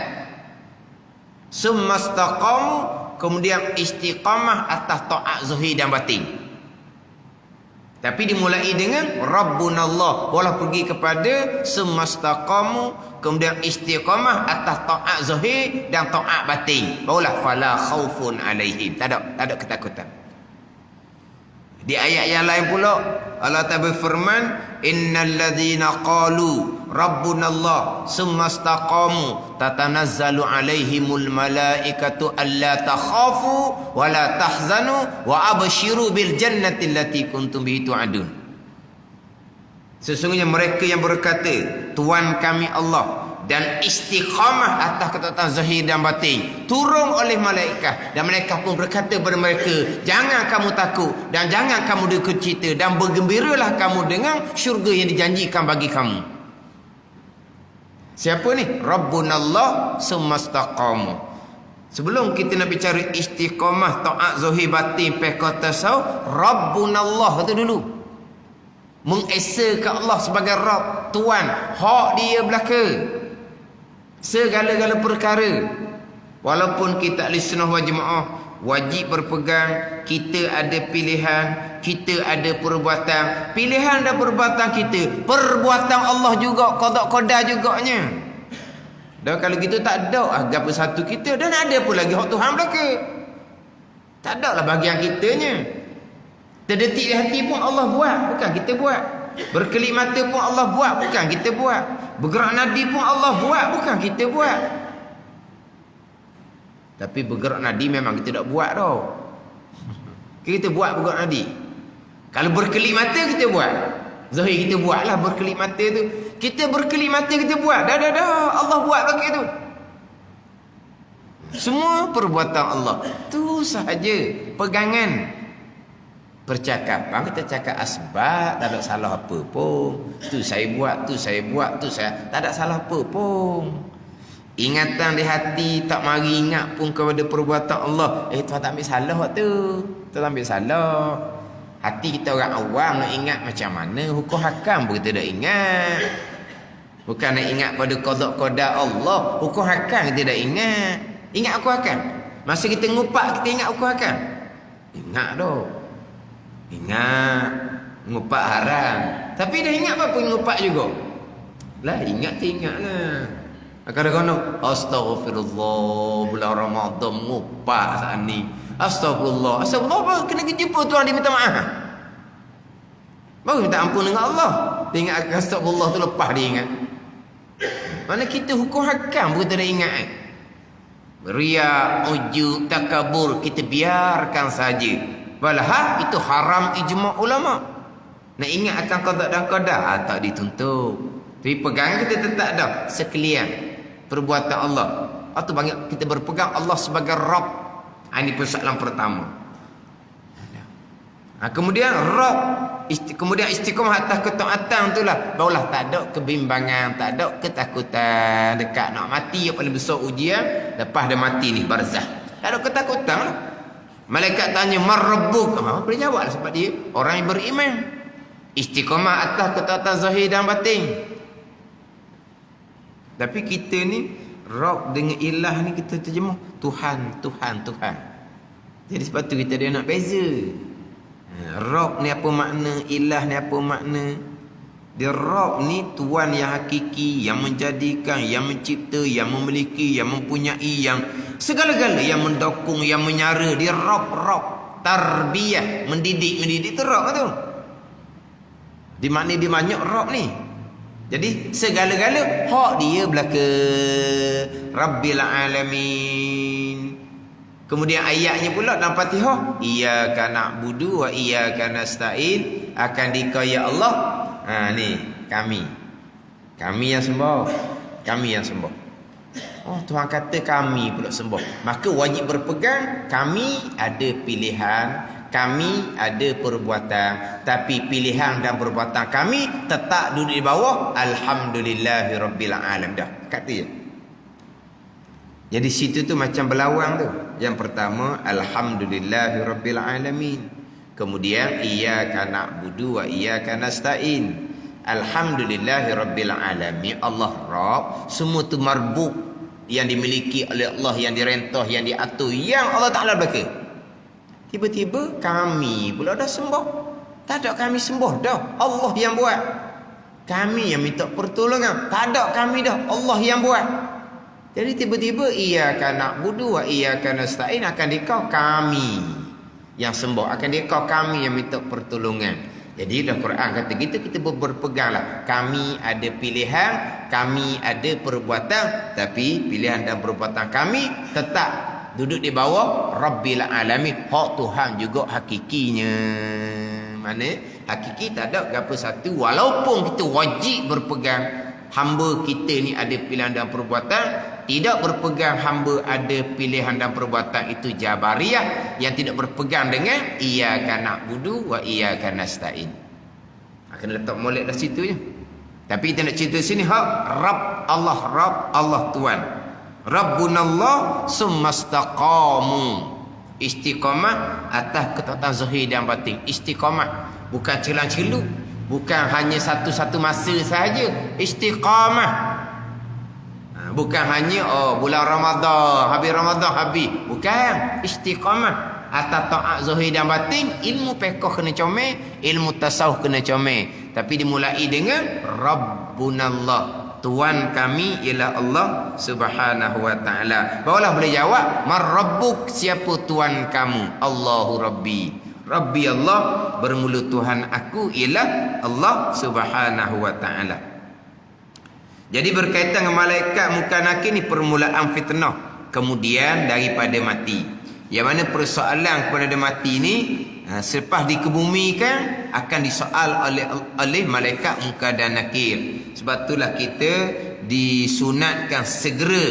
Summastaqamu, kemudian istiqamah atas taat zahir dan batin. Tapi dimulai dengan Rabbunallah, boleh pergi kepada summastaqamu, kemudian istiqamah atas taat zahir dan taat batin. Barulah fala khaufun alaihim, tak ada ketakutan. Di ayat yang lain pula Allah Ta'ala berfirman, innal ladzina qalu rabbunallah summastaqamu tatanazzalu alaihimul malaikatu alla takhafu wa la tahzanu wa abshiru bil jannati allati kuntum bihi tu'adun. Sesungguhnya mereka yang berkata Tuhan kami Allah, dan istiqamah atas ketaatan zahir dan batin, turun oleh malaikat, dan mereka pun berkata kepada mereka, jangan kamu takut dan jangan kamu duka cita, dan bergembiralah kamu dengan syurga yang dijanjikan bagi kamu. Siapa ni? Rabbunallah summastaqamu. Sebelum kita nak bicara istiqamah taat zahir batin pekah tasawuf, Rabbunallah itu dulu. Mengesakan Allah sebagai Rabb, Tuhan, hak dia belaka segala-gala perkara. Walaupun kita ahli sunnah wal jemaah wajib berpegang, kita ada pilihan, kita ada perbuatan. Pilihan dan perbuatan kita, perbuatan Allah juga, qada qadar juganya. Dan kalau gitu tak ada agama satu kita, dan ada pun lagi hak Tuhan belaka. Tak ada lah bahagian kitanya. Terdetik di hati pun Allah buat, bukan kita buat. Berkelip mata pun Allah buat, bukan kita buat. Bergerak nadi pun Allah buat, bukan kita buat. Tapi bergerak nadi memang kita tak buat tau. Kita buat bergerak nadi. Kalau berkelip mata kita buat, zahir kita buat lah berkelip mata tu. Kita berkelip mata kita buat, dah Allah buat pakai tu. Semua perbuatan Allah tu sahaja pegangan. Percakapan kita cakap asbab, tak ada salah apa pun. Tu saya buat, tu saya buat, tu saya, tak ada salah apa pun. Ingatan di hati tak mari ingat pun kepada perbuatan Allah. Tuan tak ambil salah tu. Tuan tak ambil salah. Hati kita orang awam nak ingat macam mana hukum hakam pun kita dah ingat. Bukan nak ingat pada qada Allah, hukum hakam kita dah ingat. Ingat hukum hakam. Masa kita ngupak kita ingat hukum hakam. Ingat dah. Ingat ngupak haram. Tapi dah ingat apa pun ngupak juga. Lah ingat tu ingatlah. Kadang-kadang astagfirullah bulan Ramadan ngupak saat ni. Astagfirullah. Astagfirullah kena jumpa Tuhan dia minta maaf. Baru minta ampun dengan Allah. Dia ingat astagfirullah tu lepas dia ingat. Mana kita hukum hakam pun kita dah ingat. Riya, ujub, takabur kita biarkan saja. Walah itu haram ijma' ulama. Nak ingat akan qada dan qadar tak dituntut. Tapi pegangan kita tetap dah sekalian perbuatan Allah. Atau banyak kita berpegang Allah sebagai Rabb. Ini persoalan pertama. Kemudian Rabb, kemudian istiqamah atas ketaatan itulah. Barulah tak ada kebimbangan, tak ada ketakutan. Dekat nak mati yang paling besar ujian, lepas dah mati ni barzah. Tak ada ketakutan lah. Malaikat tanya marrabbuk, boleh jawab lah sebab dia orang yang beriman. Istiqamah atas ketaatan zahir dan batin. Tapi kita ni Rabb dengan ilah ni kita terjemah Tuhan. Jadi sebab tu kita dia nak beza. Rabb ni apa makna, ilah ni apa makna. Dia Rabb ni Tuhan yang hakiki, yang menjadikan, yang mencipta, yang memiliki, yang mempunyai, yang segala-gala, yang mendukung, yang menyara. Dia Rabb. Tarbiyah, mendidik tu Rabb tu. Di mana dia banyak Rabb ni. Jadi segala-gala hak dia belaka. Rabbil alamin. Kemudian ayatnya pula dalam Fatihah, iyyaka na'budu wa iyyaka nasta'in, akan dikaya Allah. Ni kami yang sembah, Oh Tuhan kata kami pula sembah, maka wajib berpegang. Kami ada pilihan, kami ada perbuatan, tapi pilihan dan perbuatan kami tetap duduk di bawah alhamdulillahirabbil alamin. Dah kata je. Jadi situ tu macam berlawang tu. Yang pertama alhamdulillahirabbil alamin. Kemudian iyyaka na'budu wa iyyaka nasta'in. Alhamdulillahirabbil alamin. Allah Rabb, semua tu marbuk. yang dimiliki oleh Allah, yang direntah, yang diatur, yang Allah Ta'ala belaka. Tiba-tiba kami pula dah sembah. Tak ada kami sembah dah, Allah yang buat. Kami yang minta pertolongan, tak ada kami dah, Allah yang buat. Jadi tiba-tiba iyyaka na'budu wa iyyaka nasta'in akan dikau kami yang sembah, akan dikau kami yang minta pertolongan. Jadi dalam Quran kata kita berpeganglah. Kami ada pilihan, kami ada perbuatan, tapi pilihan dan perbuatan kami tetap duduk di bawah Rabbil Alamin. Hak Tuhan juga hakikinya. Mana hakiki tak ada apa satu, walaupun kita wajib berpegang hamba kita ni ada pilihan dan perbuatan, tidak berpegang hamba ada pilihan dan perbuatan, itu Jabariyah yang tidak berpegang dengan iyyaka na'budu wa iyyaka nasta'in. Akan letak molek dah situ je. Tapi kita nak cerita sini hak Rabb Allah Tuhan. Rabbunallah summastaqamu. Istiqamah atas ketaatan zahir dan batin. Istiqamah bukan celang-celuk, bukan hanya satu-satu masa saja. Istiqamah bukan hanya bulan Ramadan, habis, bukan. Istiqamah atas taat zahir dan batin. Ilmu fiqh kena comel, ilmu tasawuf kena comel, tapi dimulai dengan Rabbunallah. Tuhan kami ialah Allah Subhanahu wa taala. Barulah boleh jawab, "Man rabbuk?" Siapa Tuhan kamu? Allahu Rabbi. Rabbi Allah, bermula Tuhan aku ialah Allah Subhanahu wa taala. Jadi berkaitan dengan malaikat muka nakir ni permulaan fitnah, kemudian daripada mati. Yang mana persoalan kepada mati ni selepas dikebumikan akan disoal oleh malaikat muka dan nakir. Sebab itulah kita disunatkan segera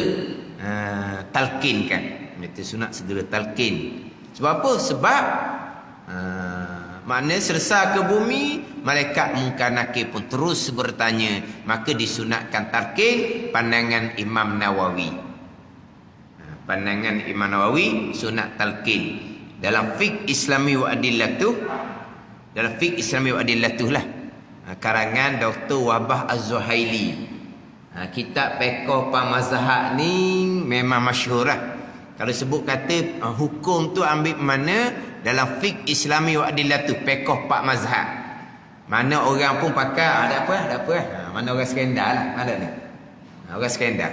talqinkan. Kita sunat segera talqin. Sebab apa? Sebab makna selesai ke bumi, malaikat munkar nakir pun terus bertanya, maka disunatkan talqin. Pandangan Imam Nawawi, pandangan Imam Nawawi sunat talqin. Dalam fiqh Islami wa adillatuh, dalam fiqh Islami wa adillatuh lah, karangan Dr. Wahbah Az-Zuhaili. Kitab fiqh mazhab ni memang masyhur lah. Kalau sebut kata hukum tu ambil mana dalam fiqh Islami wa adillatuh, fiqh pak mazhab. Mana orang pun pakai ada apa? Mana orang skandal lah, ada ni. Orang skandal.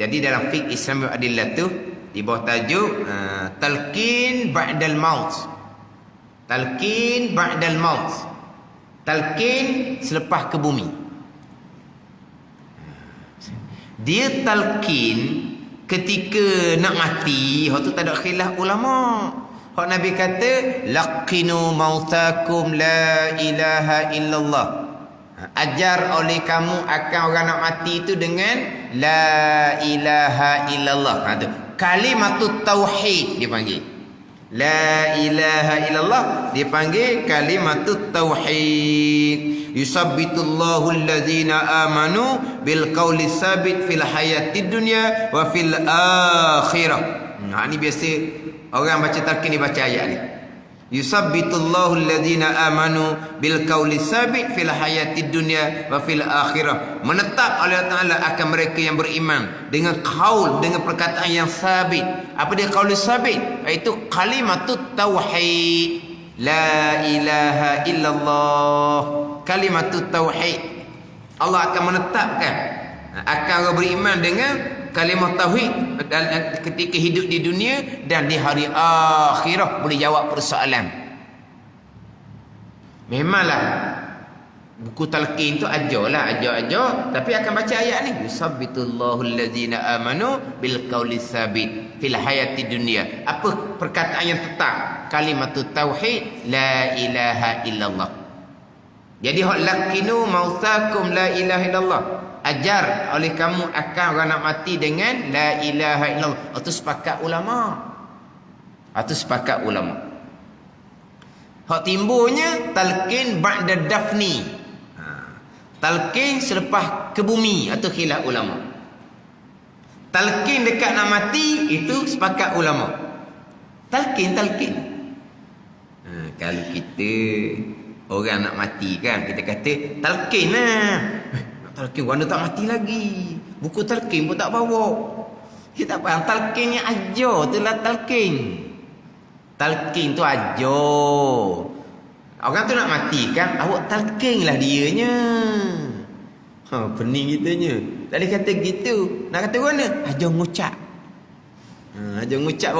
Jadi dalam fiqh Islami wa adillatuh di bawah tajuk talqin ba'dal maut. Talqin ba'dal maut. Talqin selepas ke bumi. Dia talqin ketika nak mati, hak tu tak ada khilaf ulama. Hak Nabi kata laqinu mautakum la ilaha illallah. Ajar oleh kamu akan orang nak mati itu dengan la ilaha illallah. Tu kalimatut tauhid dipanggil. La ilaha illallah dipanggil kalimatut tauhid. Yusabbitullahu allazina amanu bil qawli sabit fil hayatid dunya wa fil akhirah. Ni biasa orang baca talqin ni baca ayat ni. Yusabbitullahu allazina amanu bil qawli sabit fil hayatid dunya wa fil akhirah. Menetap Allah Taala akan mereka yang beriman dengan qaul, dengan perkataan yang sabit. Apa dia qaul sabit? Iaitu kalimatut tauhid. La ilaha illallah. Kalimatut tauhid. Allah akan menetapkan akan orang beriman dengan kalimah tauhid ketika hidup di dunia dan di hari akhirah. Boleh jawab persoalan. Memanglah buku talqin tu ajar, tapi akan baca ayat ni. Yusabbitullahu allazina amanu bil qawli sabit fil hayati dunya. Apa perkataan yang tetap? Kalimatut tauhid, la ilaha illallah. Jadi hak laqinu mautakum la ilaha illallah. Ajar oleh kamu akan orang nak mati dengan la ilaha illallah. Itu sepakat ulama. Hak timbulnya talqin ba'da dafni. Talqin selepas ke bumi atau khilaf ulama. Talqin dekat nak mati itu sepakat ulama. Talqin. Kalau kita orang nak mati kan, kita kata talqin lah. Talqin, wanda tak mati lagi. Buku talqin pun tak bawa. Kita tak faham. Talqin ni ajar tu lah talqin. Talqin tu ajar. Orang tu nak mati kan, awak talqin lah dianya. Pening kitanya. Tak boleh kata gitu. Nak kata mana? Ajar ngucap. Ajar ngucap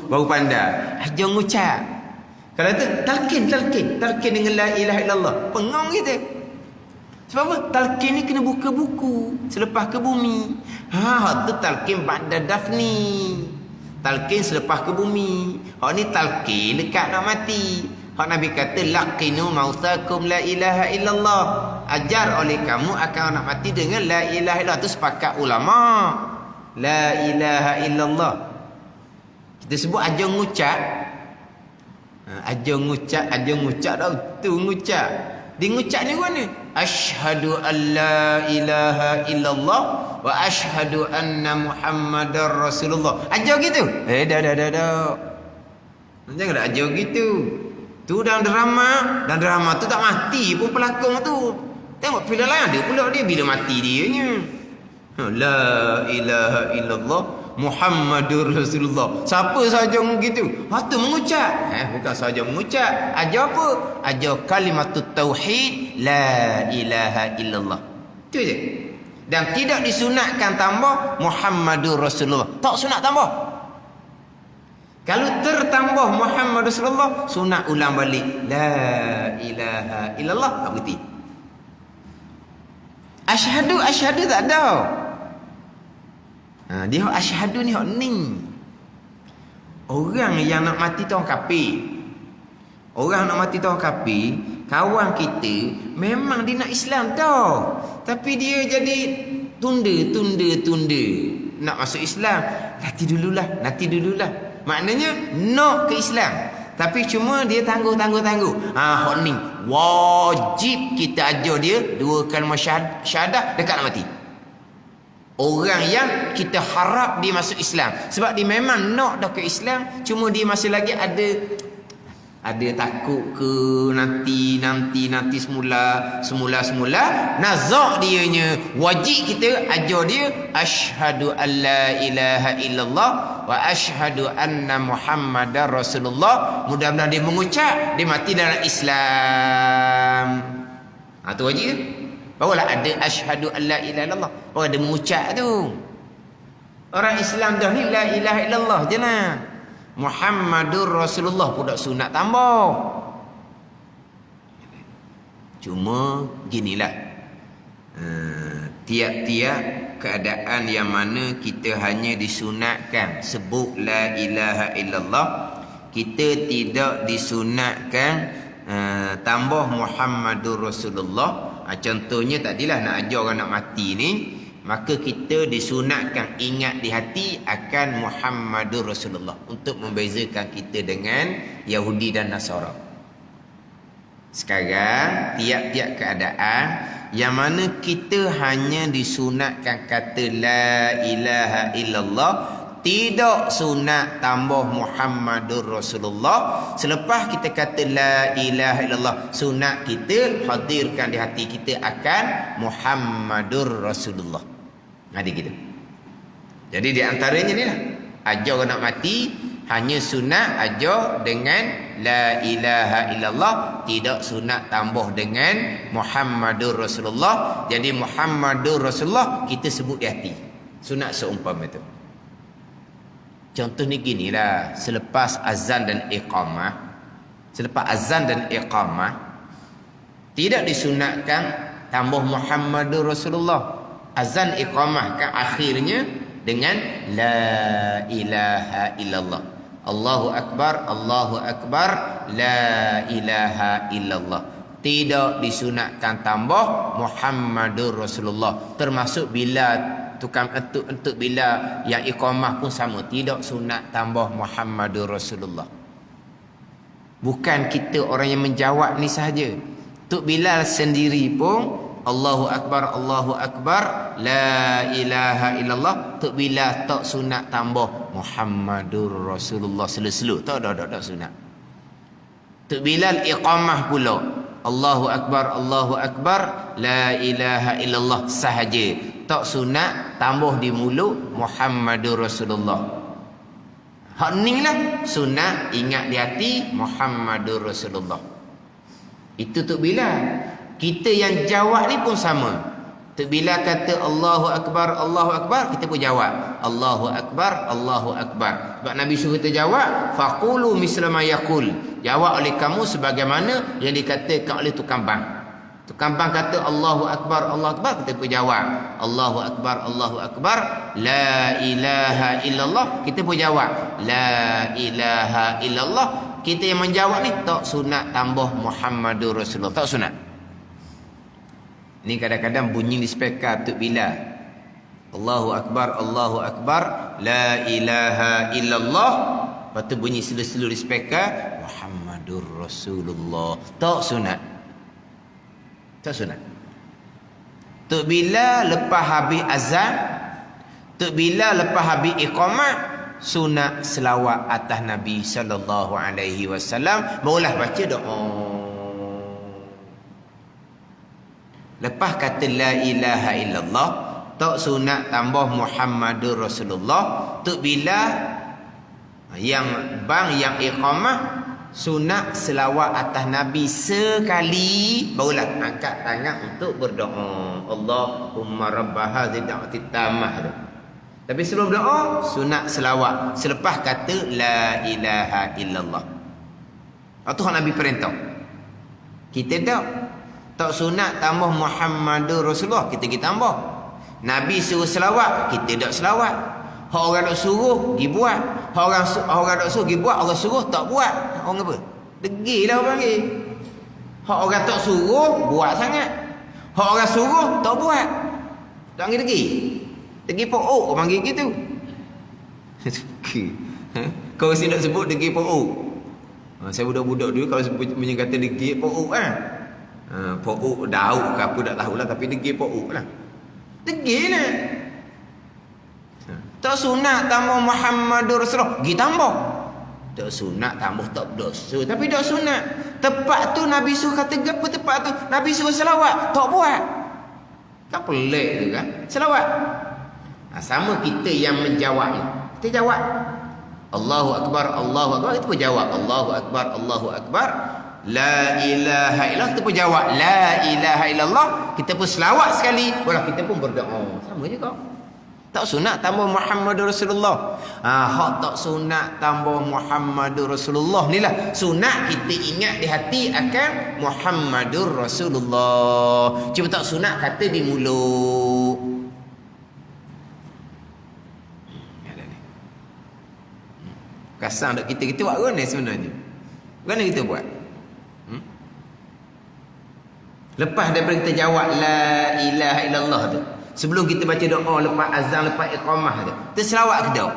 baru pandai. Ajar ngucap. Kalau tu talqin dengan la ilaha illallah. Pengong kita. Sebab apa? Talqin ni kena buka buku selepas ke bumi. Tu talqin ba'da dafni. Talqin selepas ke bumi. Hak ni talqin dekat nak mati. Hak Nabi kata laqinu mautakum la ilaha illallah. Ajar oleh kamu akan nak mati dengan la ilaha illallah. Tu sepakat ulama. La ilaha illallah. Kita sebut ajar ngucap. Ajar ngucap dah tu ngucap. Dia ngucap ni mana? Asyhadu an la ilaha illallah wa asyhadu anna Muhammadar Rasulullah. Ajar gitu? Dah. Jangan dah ajar gitu. Tu dalam drama tu tak mati pun pelakon tu. Tengok filem lain ada pula dia bila mati dianya. La ilaha illallah Muhammadur Rasulullah. Siapa sahaja begitu? Tu mengucap. Bukan sahaja mengucap. Ajar apa? Ajar kalimatut tauhid la ilaha illallah. Itu je. Dan tidak disunatkan tambah Muhammadur Rasulullah. Tak sunat tambah. Kalau tertambah Muhammadur Rasulullah, sunat ulang balik la ilaha illallah. Tak berhenti. Asyhadu tak ada. Dia hak asyhadu ni hak ni. Orang yang nak mati tu orang kafir. Orang nak mati tu orang kafir, kawan kita memang dia nak Islam tau. Tapi dia jadi tunda. Nak masuk Islam, nanti dululah. Maknanya nak ke Islam. Tapi cuma dia tangguh. Hak ni wajib kita ajar dia 2 kalimah syahadah dekat nak mati. Orang yang kita harap dia masuk Islam. Sebab dia memang nak dah ke Islam. Cuma dia masih lagi ada takut ke nanti semula. Nazak dianya. Wajib kita ajar dia. Asyhadu an la ilaha illallah wa asyhadu anna Muhammadar Rasulullah. Mudah-mudahan dia mengucap. Dia mati dalam Islam. Itu wajib ke? Barulah ada asyhadu an la ilaha illallah. Baru ada mengucap tu. Orang Islam dah ni la ilaha illallah je lah. Muhammadur Rasulullah pun tak sunat tambah. Cuma ginilah. Tiap-tiap keadaan yang mana kita hanya disunatkan sebut la ilaha illallah, kita tidak disunatkan tambah Muhammadur Rasulullah. Contohnya tadilah nak ajar orang nak mati ni, maka kita disunatkan ingat di hati akan Muhammadur Rasulullah untuk membezakan kita dengan Yahudi dan Nasara. Sekarang tiap-tiap keadaan yang mana kita hanya disunatkan kata la ilaha illallah, tidak sunat tambah Muhammadur Rasulullah. Selepas kita kata la ilaha illallah, sunat kita hadirkan di hati kita akan Muhammadur Rasulullah. Ada gitu. Jadi di antaranya ni lah, ajar orang nak mati hanya sunat ajar dengan la ilaha illallah, tidak sunat tambah dengan Muhammadur Rasulullah. Jadi Muhammadur Rasulullah kita sebut di hati. Sunat seumpama itu. Contoh ni gini lah, selepas azan dan iqamah, tidak disunatkan tambah Muhammadur Rasulullah. Azan iqamah kan akhirnya dengan la ilaha illallah. Allahu akbar, la ilaha illallah. Tidak disunatkan tambah Muhammadur Rasulullah. Termasuk bila tukang entuk bila yang iqamah pun sama, tidak sunat tambah Muhammadur Rasulullah. Bukan kita orang yang menjawab ni sahaja. Tuk Bilal sendiri pun Allahu akbar, la ilaha illallah. Tuk Bilal tak sunat tambah Muhammadur Rasulullah selu-selu. Tak sunat. Tuk Bilal iqamah pula Allahu Akbar, la ilaha illallah sahaja. Tak sunat tambah di mulut Muhammadur Rasulullah. Hak ni lah sunat ingat di hati Muhammadur Rasulullah. Itu Tok Bilal. Kita yang jawab ni pun sama. Tok Bilal kata Allahu Akbar, kita pun jawab Allahu Akbar. Sebab Nabi suruh kita jawab, faqulu misla ma yaqul. Jawab oleh kamu sebagaimana yang dikatakan oleh tukang bang. Tukang bang kata Allahu Akbar, kita pun jawab Allahu Akbar, la ilaha illallah, kita pun jawab la ilaha illallah. Kita yang menjawab ni tak sunat tambah Muhammadur Rasulullah, tak sunat. Ni kadang-kadang bunyi di speaker Tok Bilal. Allahu Akbar, la ilaha illallah. Lepas tu bunyi selu-selu di speaker Muhammadur Rasulullah. Tak sunat. Tak sunat. Tok Bilal lepas habis azan, Tok Bilal lepas habis iqamah, sunat selawat atas Nabi sallallahu alaihi wasallam, barulah baca doa. Lepas kata la ilaha illallah, tak sunat tambah Muhammadur Rasulullah. Tok Bilal yang iqamah sunat selawat atas Nabi sekali, barulah angkat tangan untuk berdoa. Allahumma rabb hadhihi da'wati tammah. Tapi sebelum doa sunat selawat selepas kata la ilaha illallah. Itu hak Nabi perintah. Kita tak sunat tambah Muhammadur Rasulullah, kita tambah. Nabi suruh selawat, kita tak selawat. Hak orang nak suruh pergi buat. Hak orang nak suruh pergi buat, Allah suruh tak buat. Orang apa? Degilah orang panggil. Hak orang tak suruh buat sangat. Hak orang suruh tak buat. Tak panggil degi. Degi pokok orang panggil gitu. Kau mesti nak sebut degi pokok. Saya budak-budak dulu kalau sebut kata degi pokok kan. Pokok daun ke apa tak tahulah, tapi degi pokok lah. Degi lah. Tak sunat tambah Muhammadur Rasulullah, pergi tambah. Tak sunat tambah tak berdosa, tapi tak sunat. Tepat tu Nabi suruh kata apa tepat tu? Nabi suruh selawat, tak buat. Kan pelik tu kan? Selawat. Sama kita yang menjawab ni. Kita jawab Allahu Akbar, kita pun jawab Allahu Akbar. La ilaha illallah, kita pun jawab la ilaha illallah. Kita pun selawat sekali, walau kita pun berdoa. Sama juga. Tak sunat tambah Muhammadur Rasulullah. Hak tak sunat tambah Muhammadur Rasulullah ni lah sunat kita ingat di hati akan Muhammadur Rasulullah. Cuma tak sunat kata di mulut. Kasar tak kita buat apa ni sebenarnya? Mana kita buat? Lepas daripada kita jawab la ilaha illallah tu, sebelum kita baca doa lepas azan, lepas iqamah tu, kita selawat ke tak?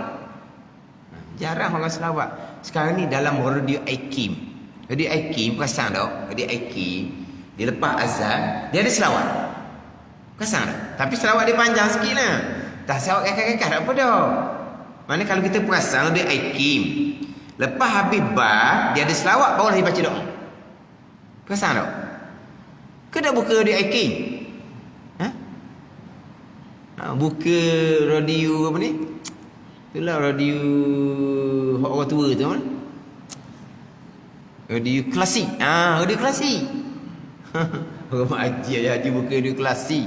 Jarang orang selawat. Sekarang ni dalam radio Aikim. Radio Aikim perasan tak? Radio Aikim dia lepas azan dia ada selawat. Perasan tak? Tapi selawat dia panjang sikit lah. Tak selawat kakak-kakak tak apa dah. Mana kalau kita perasan radio Aikim lepas habis bar dia ada selawat, baru dia baca doa. Perasan tak? Ke tak buka radio Aikim? Buka radio apa ni? Itulah radio orang tua tu kan? Radio klasik. Radio klasik. Orang haji buka radio klasik.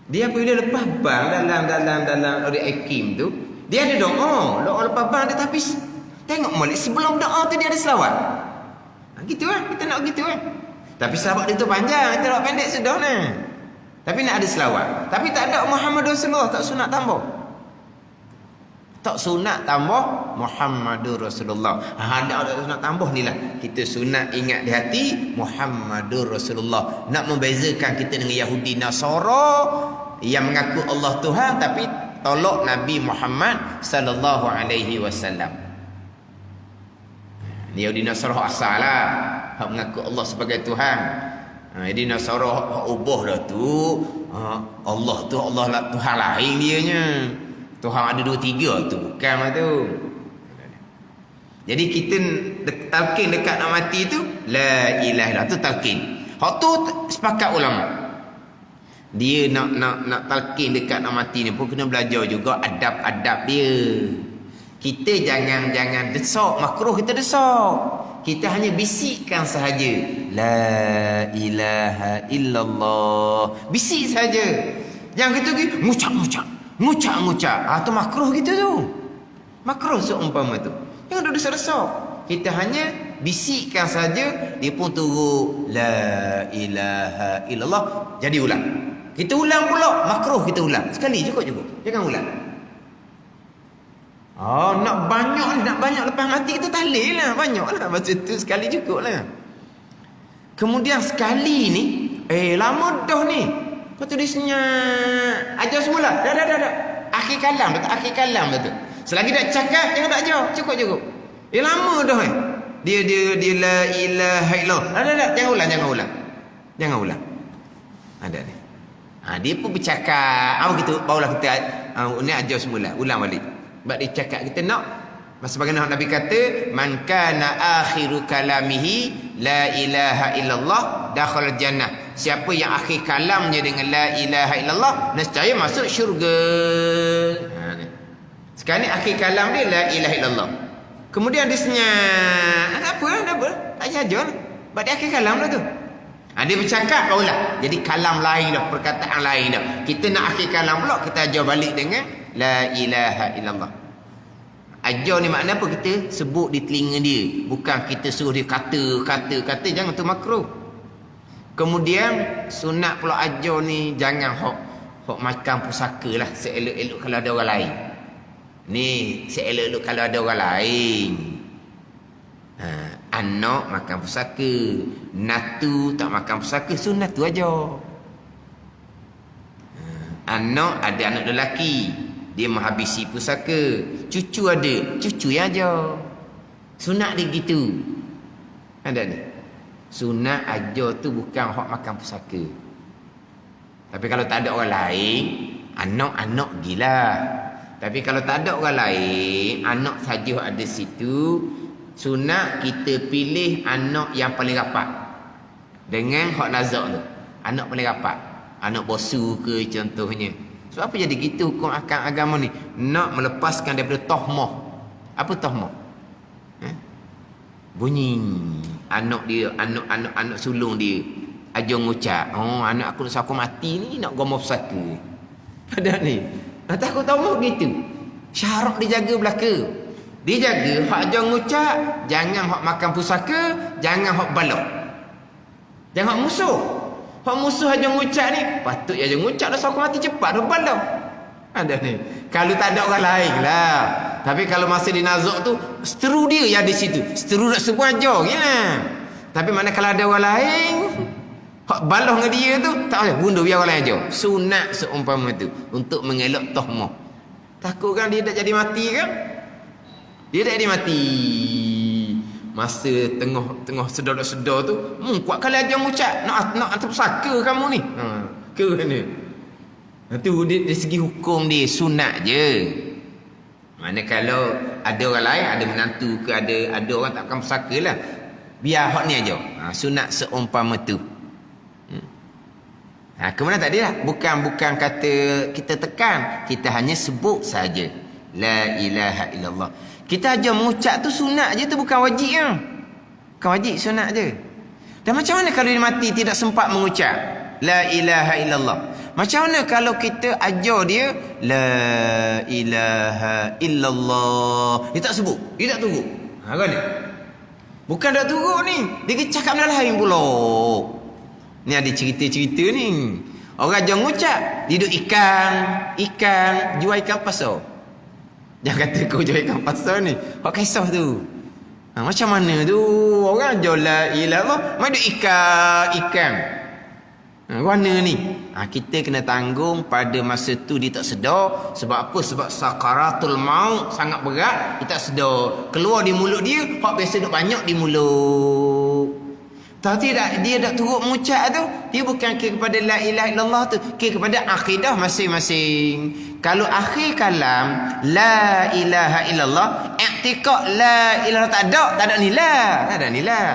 Dia apabila lepas bang dalam radio Aikim tu, dia ada doa. Doa lepas bang dia, tapi tengok molek sebelum doa tu dia ada selawat. Gitu lah, kita nak gitu lah. Tapi selawat dia tu panjang, kita nak pendek sudah lah. Tapi nak ada selawat. Tapi tak ada Muhammad Rasulullah, tak sunat tambah. Tak sunat tambah Muhammadur Rasulullah. Ada sunat tambah ni lah. Kita sunat ingat di hati Muhammadur Rasulullah. Nak membezakan kita dengan Yahudi Nasara yang mengaku Allah Tuhan tapi tolak Nabi Muhammad sallallahu alaihi wasallam. Yahudi Nasara asal lah, hak mengaku Allah sebagai Tuhan. Jadi Nasara hak ubah dah tu. Allah tu Allah lah Tuhan lain dianya. Tuhan ada 2 3 tu bukan lah tu. Jadi kita talqin dekat nak mati tu la ilaha illallah tu talqin. Hak tu sepakat ulama. Dia nak talqin dekat nak mati ni pun kena belajar juga adab-adab dia. Kita jangan desak, makruh kita desak. Kita hanya bisikkan sahaja. La ilaha illallah. Bisik saja. Yang kita pergi ngucap. Tu makruh kita tu. Makruh seumpama tu. Jangan duduk desak-desak. Kita hanya bisikkan saja, dia pun turut la ilaha illallah. Jadi ulang. Kita ulang pula, makruh kita ulang. Sekali cukup. Jangan ulang. Nak banyak lepas mati kita tahlil lah. Banyaklah. Masa tu sekali cukup lah. Kemudian sekali ni, lama dah ni. Lepas tu dia senyap. Ajar semula. Dah. Akhir kalam dah tu. Selagi tak cakap, jangan tak ajar. Cukup. Lama dah ni. Dia la ilaha illallah. Dah. Jangan ulang. Ada ni. Dia pun bercakap. Barulah kita ni ajar semula. Ulang balik. Sebab dia cakap kita nak. Sebagaimana Nabi kata, man kana akhiru kalamihi la ilaha illallah dakhala jannah. Siapa yang akhir kalamnya dengan la ilaha illallah, nescaya masuk syurga. Sekarang ni akhir kalam dia la ilaha illallah. Kemudian dia senyap. Tak apa. Tak ajar. Sebab dia akhir kalam dah tu. Dia bercakap barulah. Jadi kalam lain dah, perkataan lain dah. Kita nak akhir kalam pula, kita ajar balik dengan la ilaha illallah. Ajar ni makna apa? Kita sebut di telinga dia. Bukan kita suruh dia kata. Jangan tu makruh. Kemudian sunat pula ajar ni jangan hok makan pusaka lah. Seelok-elok kalau ada orang lain. Ni seelok-elok kalau ada orang lain. Anak makan pusaka, natu tak makan pusaka, sunat tu aja. Anak ada anak lelaki, dia menghabisi pusaka. Cucu ada, cucu yang aja. Sunat dia gitu. Ada ni. Sunat aja tu bukan hak makan pusaka. Tapi kalau tak ada orang lain, anak-anak gila. Tapi kalau tak ada orang lain, anak saja ada situ, sunat kita pilih anak yang paling rapat dengan hak nazak tu. Anak paling rapat, anak bosu ke contohnya. Sebab apa jadi gitu hukum agama ni? Nak melepaskan daripada tohmah. Apa tohmah? Bunyi anak dia, anak sulung dia ajar ngucap, anak aku nak aku mati ni nak gomah pusaka. Ada ni. Takut tohmah gitu. Syarak dijaga belaka. Dia jaga hak ajar ngucap, jangan hak makan pusaka, jangan hak balok. Jangan hak musuh. Hak musuh ajar ngucap ni, patut ajar ngucap dah aku mati cepat dah balok. Ada ni. Kalau tak ada orang lain lah. Tapi kalau masa di nazak tu, seteru dia yang di situ. Seteru nak semua ajar gila. Tapi mana kalau ada orang lain, hak baloh dengan dia tu, tak boleh. Bunuh biar orang lain ajar. Sunat seumpama tu untuk mengelak tohmah. Takut kan dia tak jadi mati kan? Dia tak jadi mati. Masa tengah sedar-sedar tu, kuat kali ajar ngucap nak tersaka kamu ni. Ke mana? Tu dari segi hukum dia sunat je. Mana kalau ada orang lain, ada menantu ke ada orang takkan bersaka lah. Biar hak ni aja. Sunat seumpama tu. Kemudian tadi lah, bukan kata kita tekan, kita hanya sebut saja la ilaha illallah. Kita aja mengucap tu sunat je, tu bukan wajib ya. Bukan wajib, sunat je. Dan macam mana kalau dia mati tidak sempat mengucap la ilaha illallah? Macam mana kalau kita ajar dia la ilaha illallah, dia tak sebut, dia tak turut. Kan ni? Bukan tak turut ni, dia cakap benda lain pula. Ni ada cerita-cerita ni. Orang ajar ngucap, dia duduk ikan, jual ikan pasar. Jangan kata kau jual ikan pasar ni. Hak kisah tu. Macam mana tu? Orang ajar la ilaha, mai duduk ikan. Warna ni kita kena tanggung pada masa tu dia tak sedar. Sebab apa? Sebab sakaratul maut sangat berat. Dia tak sedar. Keluar di mulut dia hak biasa duk banyak di mulut. Tapi dia dah turut mengucap tu, dia bukan kira kepada la ilaha illallah tu, kira kepada akidah masing-masing. Kalau akhir kalam la ilaha illallah, i'tiqad la ilaha tak ada nilai. Tak ada nilai.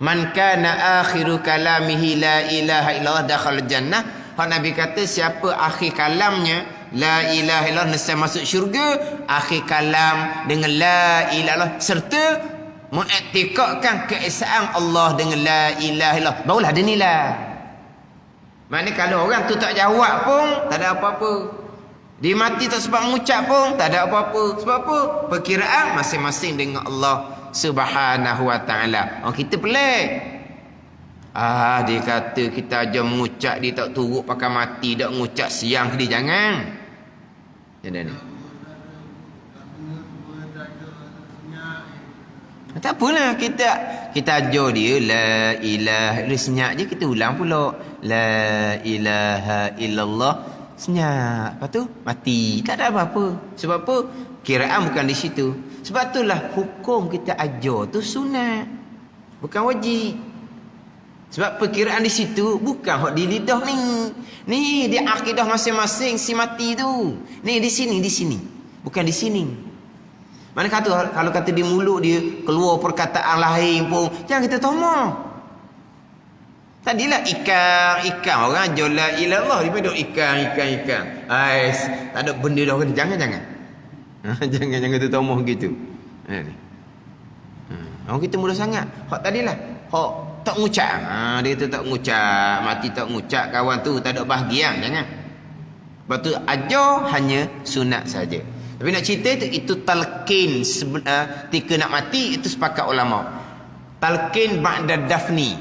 Man kana akhiru kalamihi la ilaha illallah dakhala jannah. Hak Nabi kata siapa akhir kalamnya la ilaha illallah nescaya masuk syurga. Akhir kalam dengan la ilaha illallah serta mengiktikadkan keesaan Allah dengan la ilaha illallah, barulah ada nilai. Maknanya kalau orang tu tak jawab pun tak ada apa-apa. Dia mati tak sebab mengucap pun tak ada apa-apa. Sebab apa? Perkiraan masing-masing dengan Allah Subhanahu wa ta'ala. Orang kita pelik. Dia kata kita aja mengucap, dia tak turut pakai mati, tak mengucap siang ke dia. Jangan. Jangan ni. Tak apalah, kita ajar dia la ilaha illallah, senyap je kita ulang pula la ilaha illallah, senyap, lepas tu mati, tak ada apa-apa. Sebab apa? Kiraan bukan di situ. Sebab itulah hukum kita ajar tu sunat, bukan wajib. Sebab perkiraan di situ bukan hak di lidah ni. Ni dia akidah masing-masing si mati tu. Ni di sini. Bukan di sini. Mana kata kalau kata di mulut dia keluar perkataan lain pun jangan kita tomah. Tadilah ikan orang ajar la ilallah dia duk ikan. Ais, tak ada benda dah kena jangan. Jangan tu tomah gitu. Ni. Orang kita mudah sangat. Hak tadilah hak tak ngucap. Dia tu tak ngucap, mati tak ngucap, kawan tu tak ada bahagian, jangan. Lepas tu ajar hanya sunat saja. Tapi nak cerita itu talqin ketika nak mati, itu sepakat ulama. Talqin ba'da dafni.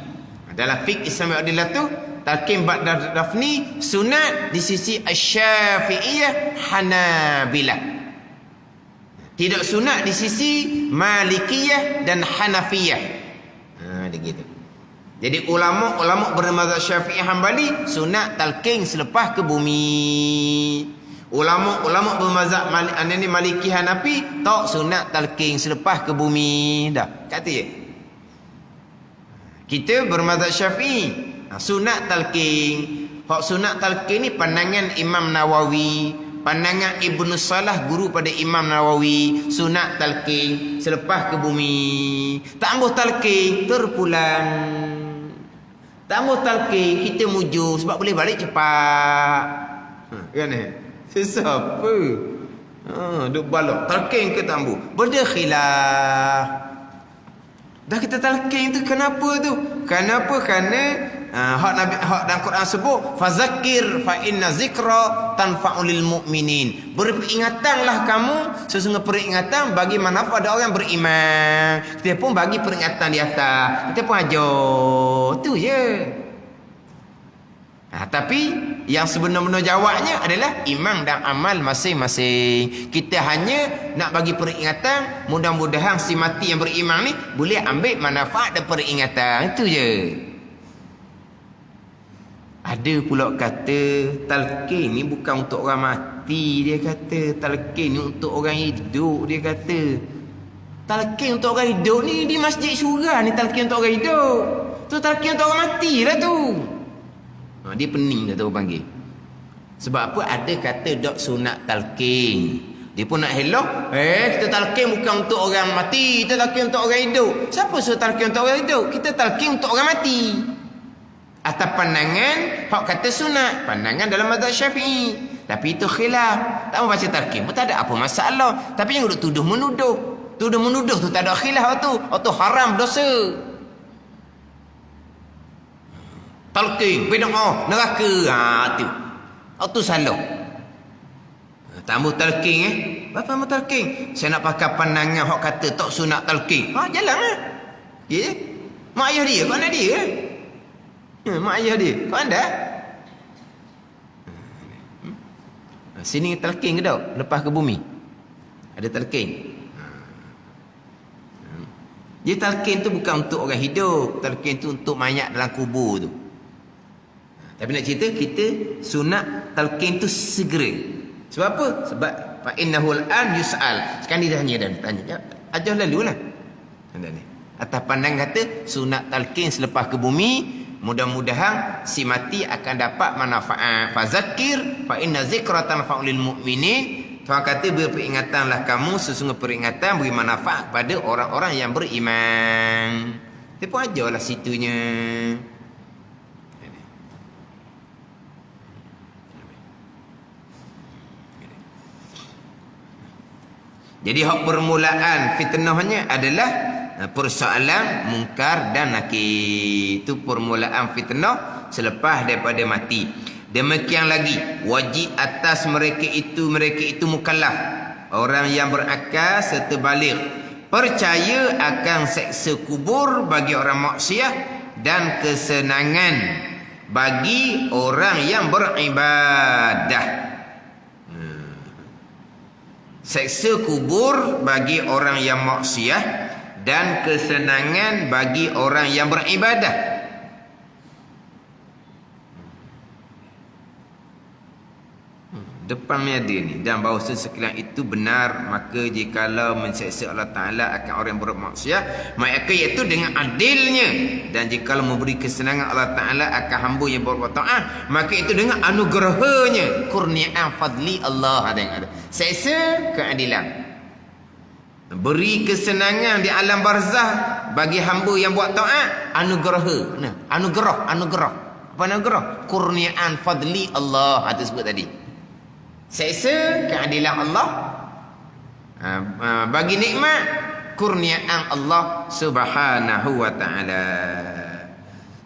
Dalam fiqh Islam Adillah tu, talqin ba'da dafni sunat di sisi Asy-Syafi'iyah, Hanabilah. Tidak sunat di sisi Malikiyah dan Hanafiyah. Dia gitu. Jadi ulama bermazhab Syafi'i Hambali sunat talqin selepas ke bumi. Ulama bermazhab Maliki Hanafi tak sunat talqin selepas ke bumi. Dah kata ya. Kita bermazhab Syafi'i sunat talqin. Hak sunat talqin ni pandangan Imam Nawawi, pandangan Ibnu Salah guru pada Imam Nawawi, sunat talqin selepas ke bumi. Tak ambuh talqin terpulang. Tak ambuh talqin kita mujur sebab boleh balik cepat. Kan siapa? Duk balok talqin ke tambu. Benda khilaf. Dah kita talqin tu kenapa tu? Kerana hak dalam Quran sebut fazakir fa inna zikra tanfa'ul lil mu'minin. Beringatanlah kamu, sesungguhnya peringatan bagi manfaat pada orang beriman. Kita pun bagi peringatan di atas. Kita pun ajar. Tu je. Tapi yang sebenar-benar jawabnya adalah iman dan amal masing-masing. Kita hanya nak bagi peringatan, mudah-mudahan si mati yang beriman ni boleh ambil manfaat dan peringatan. Itu je. Ada pula kata talqin ni bukan untuk orang mati, dia kata. Talqin ni untuk orang hidup, dia kata. Talqin untuk orang hidup ni di masjid surah ni talqin untuk orang hidup. Tu talqin untuk orang mati lah tu. Dia pening dah tu panggil. Sebab apa? Ada kata dok sunat talqin. Dia pun nak helok. Kita talqin bukan untuk orang mati, kita talqin untuk orang hidup. Siapa suruh talqin untuk orang hidup? Kita talqin untuk orang mati. Atas pandangan hak kata sunat, pandangan dalam mazhab Syafi'i. Tapi itu khilaf. Tak mau baca talqin pun tak ada apa masalah. Tapi jangan duk tuduh menuduh. Tuduh menuduh tu tak ada khilaf tu. Itu haram, dosa. Talqin bid'ah neraka tu. Tu salah. Tambah talqin Apa nama talqin? Saya nak pakai pandangan hak kata tak sunat talqin. Jalanlah. Ya. Mak ayah dia, kau anak dia. Mak ayah dia, kau anda. Sini talqin ke tak? Lepas ke bumi. Ada talqin. Dia talqin tu bukan untuk orang hidup, talqin tu untuk mayat dalam kubur tu. Tapi nak cerita, kita sunat talqin tu segera. Sebab apa? Sebab fa innahu al-an yus'al. Sekarang dia dah tanya. Ajar lalulah. Atas pandang kata sunat talqin selepas ke bumi, mudah-mudahan si mati akan dapat manfaat. Fazakir fa inna zikra tanfa'ul lil mu'minin. Tuhan kata beringatanlah kamu, sesungguhnya peringatan beri manfaat kepada orang-orang yang beriman. Dia pun ajarlah situnya. Jadi hak permulaan fitnahnya adalah persoalan mungkar dan nakir. Itu permulaan fitnah selepas daripada mati. Demikian lagi wajib atas mereka itu mukallaf, orang yang berakal serta baligh, percaya akan seksa kubur bagi orang maksiat dan kesenangan bagi orang yang beribadah. Seksa kubur bagi orang yang maksiat dan kesenangan bagi orang yang beribadah. Depan ada ni, dan bahawa sekalian itu benar, maka jikalau menseksa Allah Ta'ala akan orang yang bermaksiat, maka iaitu dengan adilnya, dan jikalau memberi kesenangan Allah Ta'ala akan hamba yang berbuat taat, maka itu dengan anugerahnya, kurniaan fadli Allah. Ada seksa keadilan, beri kesenangan di alam barzah bagi hamba yang buat taat, anugerah. Nah, anugerah. Apa anugerah? Kurniaan fadli Allah. Itu sebut tadi. Seksa keadilan Allah, bagi nikmat kurniaan Allah Subhanahu wa taala.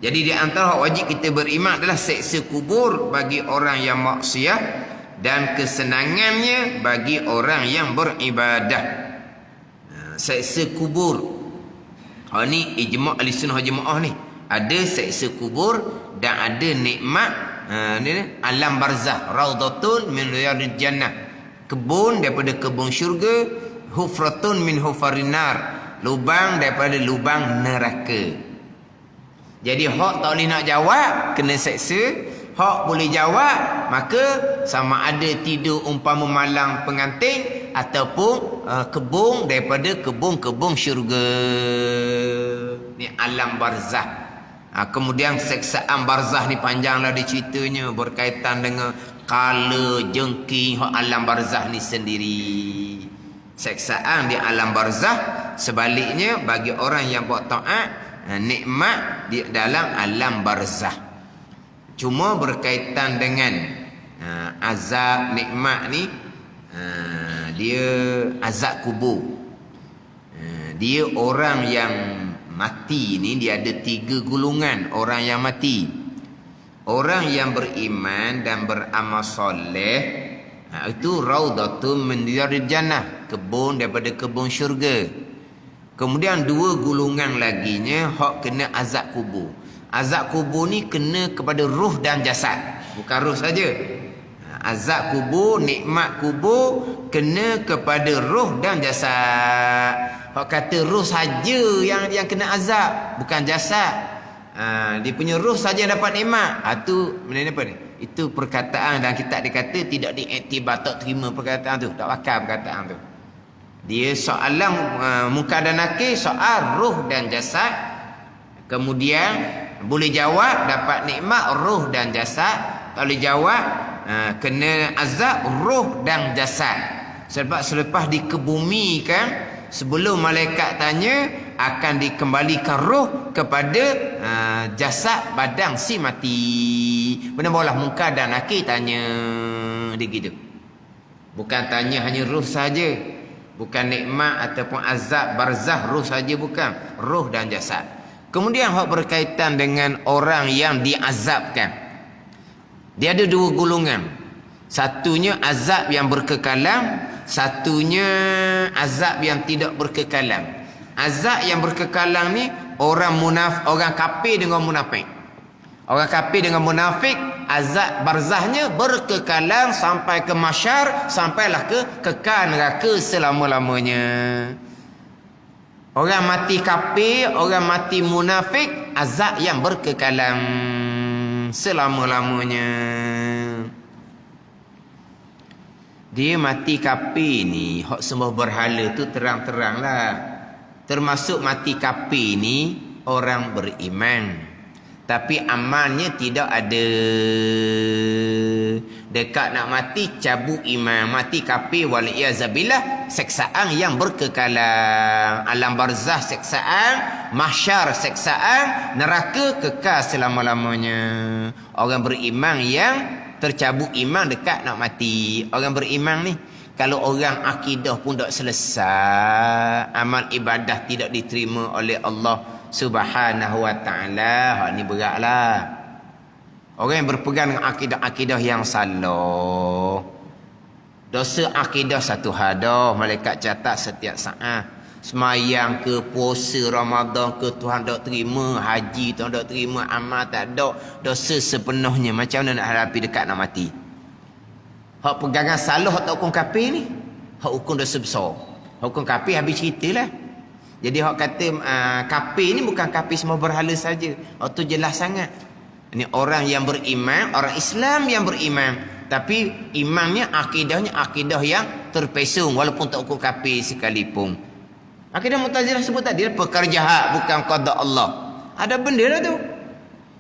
Jadi di antara wajib kita beriman adalah seksa kubur bagi orang yang maksiat dan kesenangannya bagi orang yang beribadah. Seksa kubur, ni ijma' ahli-sunnah jemaah ni. Ada seksa kubur dan ada nikmat alam barzah, raudhatun min riyadil jannah, kebun daripada kebun syurga, hufratun min hufarin nar, lubang daripada lubang neraka. Jadi hak tak boleh nak jawab kena seksa, hak boleh jawab maka sama ada tidur umpama malang pengantin ataupun kebun daripada kebun-kebun syurga. Ni alam barzah. Kemudian seksaan barzah ni panjanglah dia ceritanya, berkaitan dengan kala jengking alam barzah ni sendiri. Seksaan di alam barzah, sebaliknya bagi orang yang buat taat, nikmat di dalam alam barzah. Cuma berkaitan dengan azab nikmat ni, dia azab kubur. Dia orang yang mati ni, dia ada 3 golongan orang yang mati. Orang yang beriman dan beramal soleh, itu raudhatun min riyadil jannah, kebun daripada kebun syurga. Kemudian 2 golongan laginya hak kena azab kubur. Azab kubur ni kena kepada ruh dan jasad, bukan ruh saja. Azab kubur, nikmat kubur kena kepada ruh dan jasad. Hak kata ruh saja yang kena azab, bukan jasad. Dia punya ruh saja dapat nikmat. Itu apa ni? Itu perkataan dalam kitab dia kata tidak diiktibar, tak terima perkataan tu, tak pakar perkataan tu. Dia soalan muka dan nakir, soal ruh dan jasad. Kemudian boleh jawab dapat nikmat ruh dan jasad. Tak boleh jawab kena azab ruh dan jasad. Sebab selepas dikebumikan, sebelum malaikat tanya, akan dikembalikan roh kepada jasad badan si mati. Benar-benar munkar dan nakir tanya dia gitu. Bukan tanya hanya roh saja, bukan nikmat ataupun azab barzah roh saja, bukan, roh dan jasad. Kemudian hak berkaitan dengan orang yang diazabkan, dia ada 2 golongan. Satunya azab yang berkekalan, satunya azab yang tidak berkekalan. Azab yang berkekalan ni orang kafir dengan munafik. Orang kafir dengan munafik, azab barzahnya berkekalan sampai ke mahsyar, sampailah ke kekal neraka selama-lamanya. Orang mati kafir, orang mati munafik, azab yang berkekalan selama-lamanya. Dia mati kafir ni, hak sembah berhala tu terang-terang lah. Termasuk mati kafir ni orang beriman. tapi amalnya tidak ada. Dekat nak mati cabut iman, mati kafir wal iazabillah, seksaan yang berkekalan, alam barzah seksaan, mahsyar seksaan, neraka kekal selama-lamanya. Orang beriman yang tercabut iman dekat nak mati. Orang beriman ni, kalau orang akidah pun tak selesai, amal ibadah tidak diterima oleh Allah Subhanahu wa ta'ala, hak ni beratlah. Orang yang berpegang dengan akidah-akidah yang salah, dosa akidah satu hadah, malaikat catat setiap saat. Semayang ke, puasa Ramadan ke, Tuhan tak terima. Haji Tuhan tak terima, amal tak ada, dosa sepenuhnya. Macam mana nak hadapi dekat nak mati? Hak pegangan salah, hak tak hukum kafir ni, hak hukum dosa besar. Hukum kafir habis ceritalah. Jadi hak kata kafir ni bukan kafir semua berhala saja. Hak tu jelas sangat. Ini orang yang beriman, orang Islam yang beriman, tapi imannya, akidahnya akidah yang terpesong walaupun tak hukum kafir sekalipun. Akidah Mu'tazilah sebut tadi, perkara jahat bukan qada Allah. Ada benda lah tu.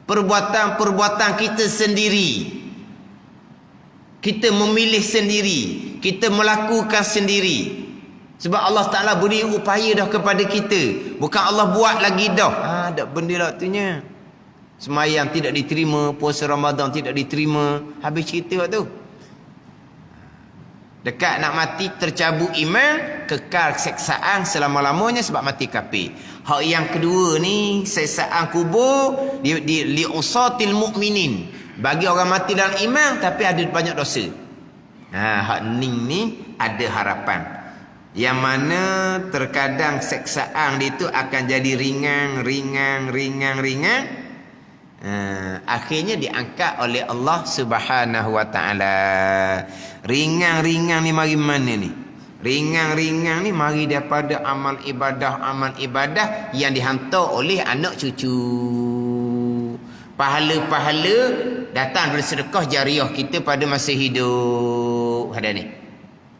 Perbuatan-perbuatan kita sendiri. Kita memilih sendiri, kita melakukan sendiri. Sebab Allah Ta'ala beri upaya dah kepada kita, bukan Allah buat lagi dah. Ada benda lah tunya. Semayang tidak diterima, puasa Ramadan tidak diterima, habis cerita tu. Dekat nak mati tercabut iman, kekal seksaan selama-lamanya sebab mati kafir. Hak yang kedua ni, seksaan kubur li usatil mukminin, bagi orang mati dalam iman tapi ada banyak dosa. Hak ni ada harapan. Yang mana terkadang seksaan itu akan jadi ringan. Akhirnya diangkat oleh Allah Subhanahu wa ta'ala. Ringan ni mari mana ni? Ringan ni mari daripada amal ibadah yang dihantar oleh anak cucu. Pahala-pahala datang dari sedekah jariah kita pada masa hidup. Ada ni.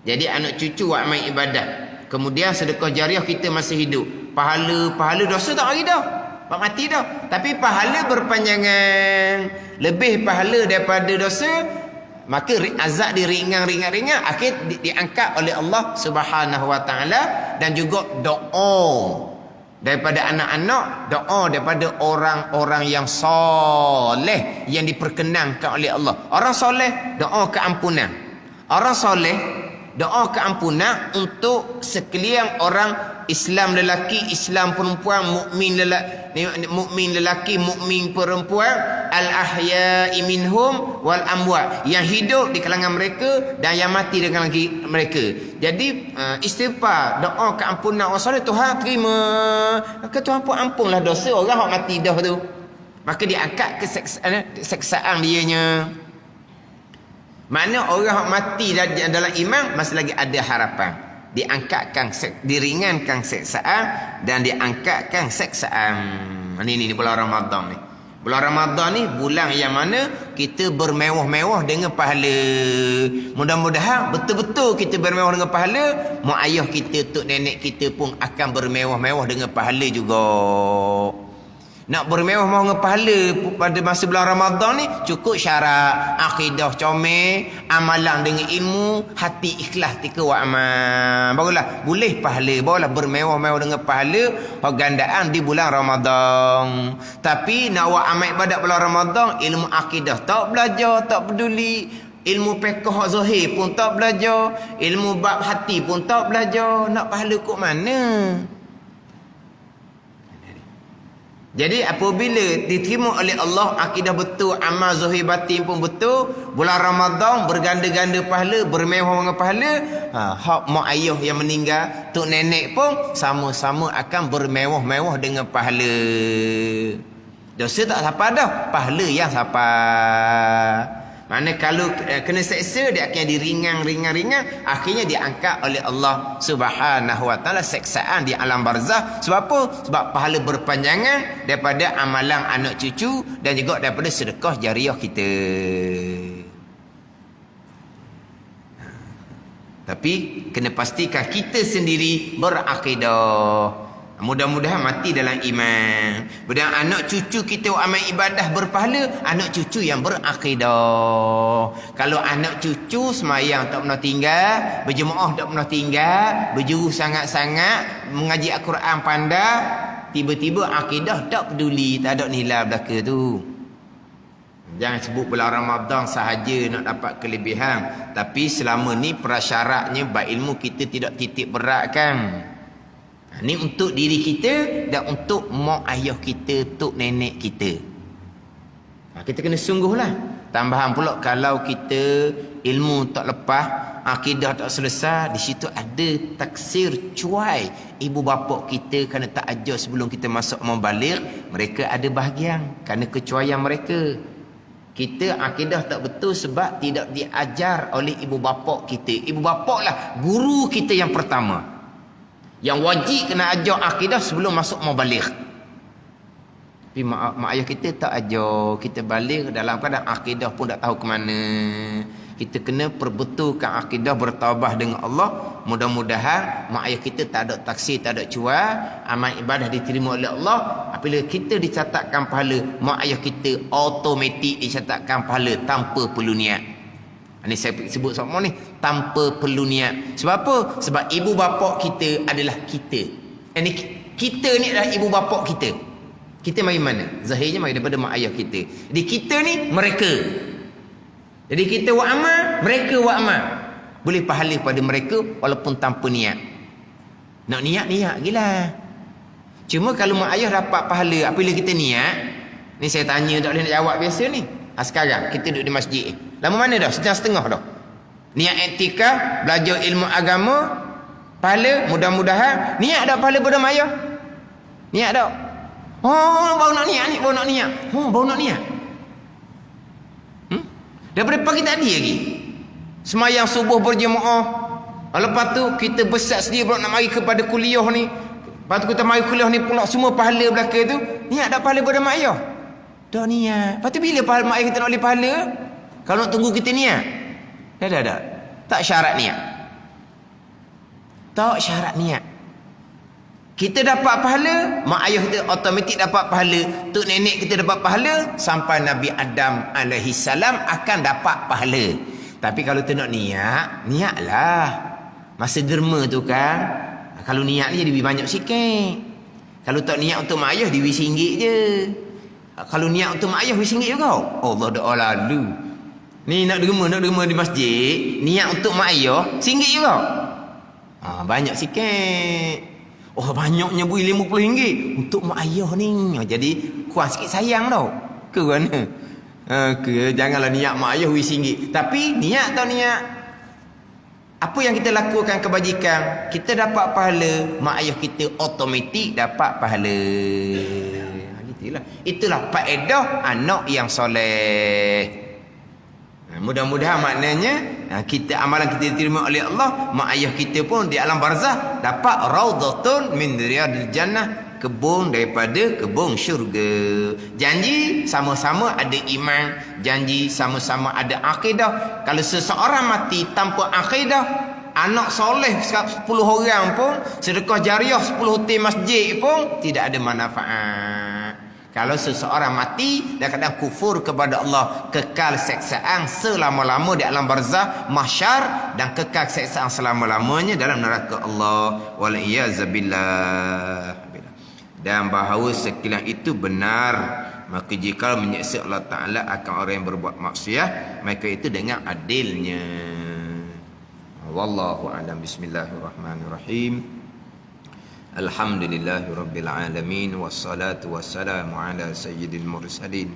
Jadi anak cucu buat amal ibadah, kemudian sedekah jariah kita masih hidup. Pahala dosa tak hari dah, pak mati dah. Tapi pahala berpanjangan, lebih pahala daripada dosa. Maka azab diringan, akhir diangkat oleh Allah Subhanahu wa ta'ala. Dan juga doa daripada anak-anak, doa daripada orang-orang yang soleh, yang diperkenankan oleh Allah. Orang soleh doa keampunan. Orang soleh doa keampunan untuk sekalian orang Islam lelaki, Islam perempuan, mukmin lelaki, mukmin perempuan, al-ahya'i minhum wal amwat, yang hidup di kalangan mereka dan yang mati di kalangan mereka. Jadi istighfar, doa keampunan orang soleh, Tuhan terima. Maka Tuhan pun ampunlah dosa orang yang mati dah tu. Maka diangkat ke seksaan dianya. Mana orang mati dalam iman masih lagi ada harapan. Diringankan seksaan dan diangkatkan seksaan. Ini bulan Ramadan ni. Bulan Ramadan ni bulan yang mana kita bermewah-mewah dengan pahala. Mudah-mudahan betul-betul kita bermewah dengan pahala. Mak ayah kita, tok nenek kita pun akan bermewah-mewah dengan pahala juga. Nak bermewah-mewah dengan pahala pada masa bulan Ramadan ni cukup syarat akidah comel, amalan dengan ilmu, hati ikhlas tika wa amal. Barulah boleh pahala, barulah bermewah-mewah dengan pahala gandaan di bulan Ramadan. Tapi nak buat amal ibadat bulan Ramadan, ilmu akidah tak belajar, tak peduli. Ilmu fiqh zahir pun tak belajar, ilmu bab hati pun tak belajar. Nak pahala kok mana? Jadi apabila diterima oleh Allah akidah betul, amal zahir batin pun betul, bulan Ramadan berganda-ganda pahala, bermewah dengan pahala. Hak mak ayah yang meninggal, tok nenek pun sama-sama akan bermewah-mewah dengan pahala. Dosa tak siapa dah, pahala yang siapa. Mana kalau kena seksa, dia akan diringan, akhirnya diangkat oleh Allah Subhanahu wa ta'ala seksaan di alam barzah. Sebab apa? Sebab pahala berpanjangan daripada amalan anak cucu dan juga daripada sedekah jariah kita. Tapi kena pastikan kita sendiri berakidah. Mudah-mudahan mati dalam iman. Dan anak cucu kita amal ibadah berpahala, anak cucu yang berakidah. Kalau anak cucu semayang tak pernah tinggal, berjemaah tak pernah tinggal, berjuru sangat-sangat, mengaji Al-Quran pandai, tiba-tiba akidah tak peduli, tak ada nilai belaka tu. Jangan sebut bulan Ramadan sahaja nak dapat kelebihan, tapi selama ni prasyaratnya berilmu kita tidak titik beratkan. Ni untuk diri kita dan untuk mak ayah kita, tok nenek kita. Kita kena sungguhlah. Tambahan pula kalau kita ilmu tak lepas, akidah tak selesai, di situ ada taksir cuai ibu bapa kita kerana tak ajar sebelum kita masuk membaligh, mereka ada bahagian kerana kecuaian mereka. Kita akidah tak betul sebab tidak diajar oleh ibu bapa kita. Ibu bapa lah guru kita yang pertama, yang wajib kena ajar akidah sebelum masuk membaligh. Tapi mak ayah kita tak ajar kita baligh dalam keadaan akidah pun tak tahu ke mana. Kita kena perbetulkan akidah, bertaubat dengan Allah. Mudah-mudahan mak ayah kita tak ada taksir, tak ada cuai, amal ibadah diterima oleh Allah. Apabila kita dicatatkan pahala, mak ayah kita automatik dicatatkan pahala tanpa perlu niat. Ini saya sebut semua ni tanpa perlu niat. Sebab apa? Sebab ibu bapa kita adalah kita. Ini kita ni adalah ibu bapa kita. Kita mari mana? Zahirnya mari daripada mak ayah kita. Jadi kita ni mereka. Jadi kita buat amal, mereka buat amal. Boleh pahala pada mereka walaupun tanpa niat. Nak niat gila. Cuma kalau mak ayah dapat pahala apabila kita niat, ni saya tanya tak boleh nak jawab biasa ni. Sekarang kita duduk di masjid. Lama mana dah? Setengah-setengah dah. Niat etika, belajar ilmu agama, pahala mudah-mudahan. Niat dah pahala pada mak ayah? Niat dah. Oh, baru nak niat ni, baru nak niat. Oh, baru nak niat. Daripada pagi tadi lagi semayang subuh berjemaah, lepas tu kita besar sendiri pula nak mari kepada kuliah ni. Lepas tu kita mari kuliah ni pula semua pahala belaka tu. Niat dah pahala pada mak ayah? Dah niat. Lepas tu bila pahala mak ayah kita nak boleh pahala? Kalau nak tunggu kita niat? Dah. Tak syarat niat. Tak syarat niat. Kita dapat pahala, mak ayah kita automatik dapat pahala, tok nenek kita dapat pahala, sampai Nabi Adam alaihi salam akan dapat pahala. Tapi kalau tu nak niatlah. Masa derma tu kan, kalau niat ni jadi lebih banyak sikit. Kalau tak niat untuk mak ayah dia RM20 je. Kalau niat untuk mak ayah RM20 juga. Allah doa lalu. Ni nak derma di masjid, niat untuk mak ayah RM1 juga. Banyak sikit. Oh, banyaknya bui RM50 untuk mak ayah ni. Jadi kurang sikit sayang tau. Ke mana? Janganlah niat mak ayah RM20. Tapi niat tau niat. Apa yang kita lakukan kebajikan, kita dapat pahala, mak ayah kita automatik dapat pahala. Itulah faedah anak yang soleh. Mudah-mudahan maknanya kita amalan kita diterima oleh Allah, mak ayah kita pun di alam barzah dapat raudhatun min riyadil jannah, kebun daripada kebun syurga. Janji sama-sama ada iman, janji sama-sama ada akidah. Kalau seseorang mati tanpa akidah, anak soleh 10 orang pun, sedekah jariah 10 hotel masjid pun tidak ada manfaat. Kalau seseorang mati dan kadang kufur kepada Allah, kekal seksaan selama-lama di alam barzah, mahsyar, dan kekal seksaan selama-lamanya dalam neraka Allah. Wal-iyazabillah. Dan bahawa sekalian itu benar, maka jika menyeksa Allah Ta'ala akan orang yang berbuat maksiat, maka itu dengan adilnya. Wallahu a'lam. Bismillahirrahmanirrahim. Alhamdulillahi Rabbil Alamin. Wassalatu wassalamu ala sayyidil mursalin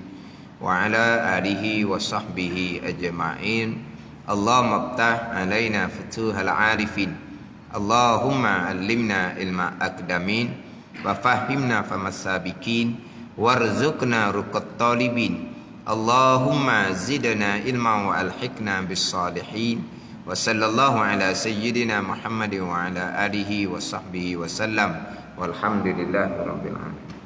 wa ala alihi wa sahbihi ajma'in. Allahumma aftah alaina futuhal arifin. Allahumma allimna ilma akdamin wa fahimna famasabikin warzuqna ruqat talibin. Allahumma zidna ilma wa alhiqna bis salihin. Wa sallallahu ala sayyidina Muhammadin wa ala alihi wa sahbihi wa sallam. Walhamdulillahi rabbil alamin.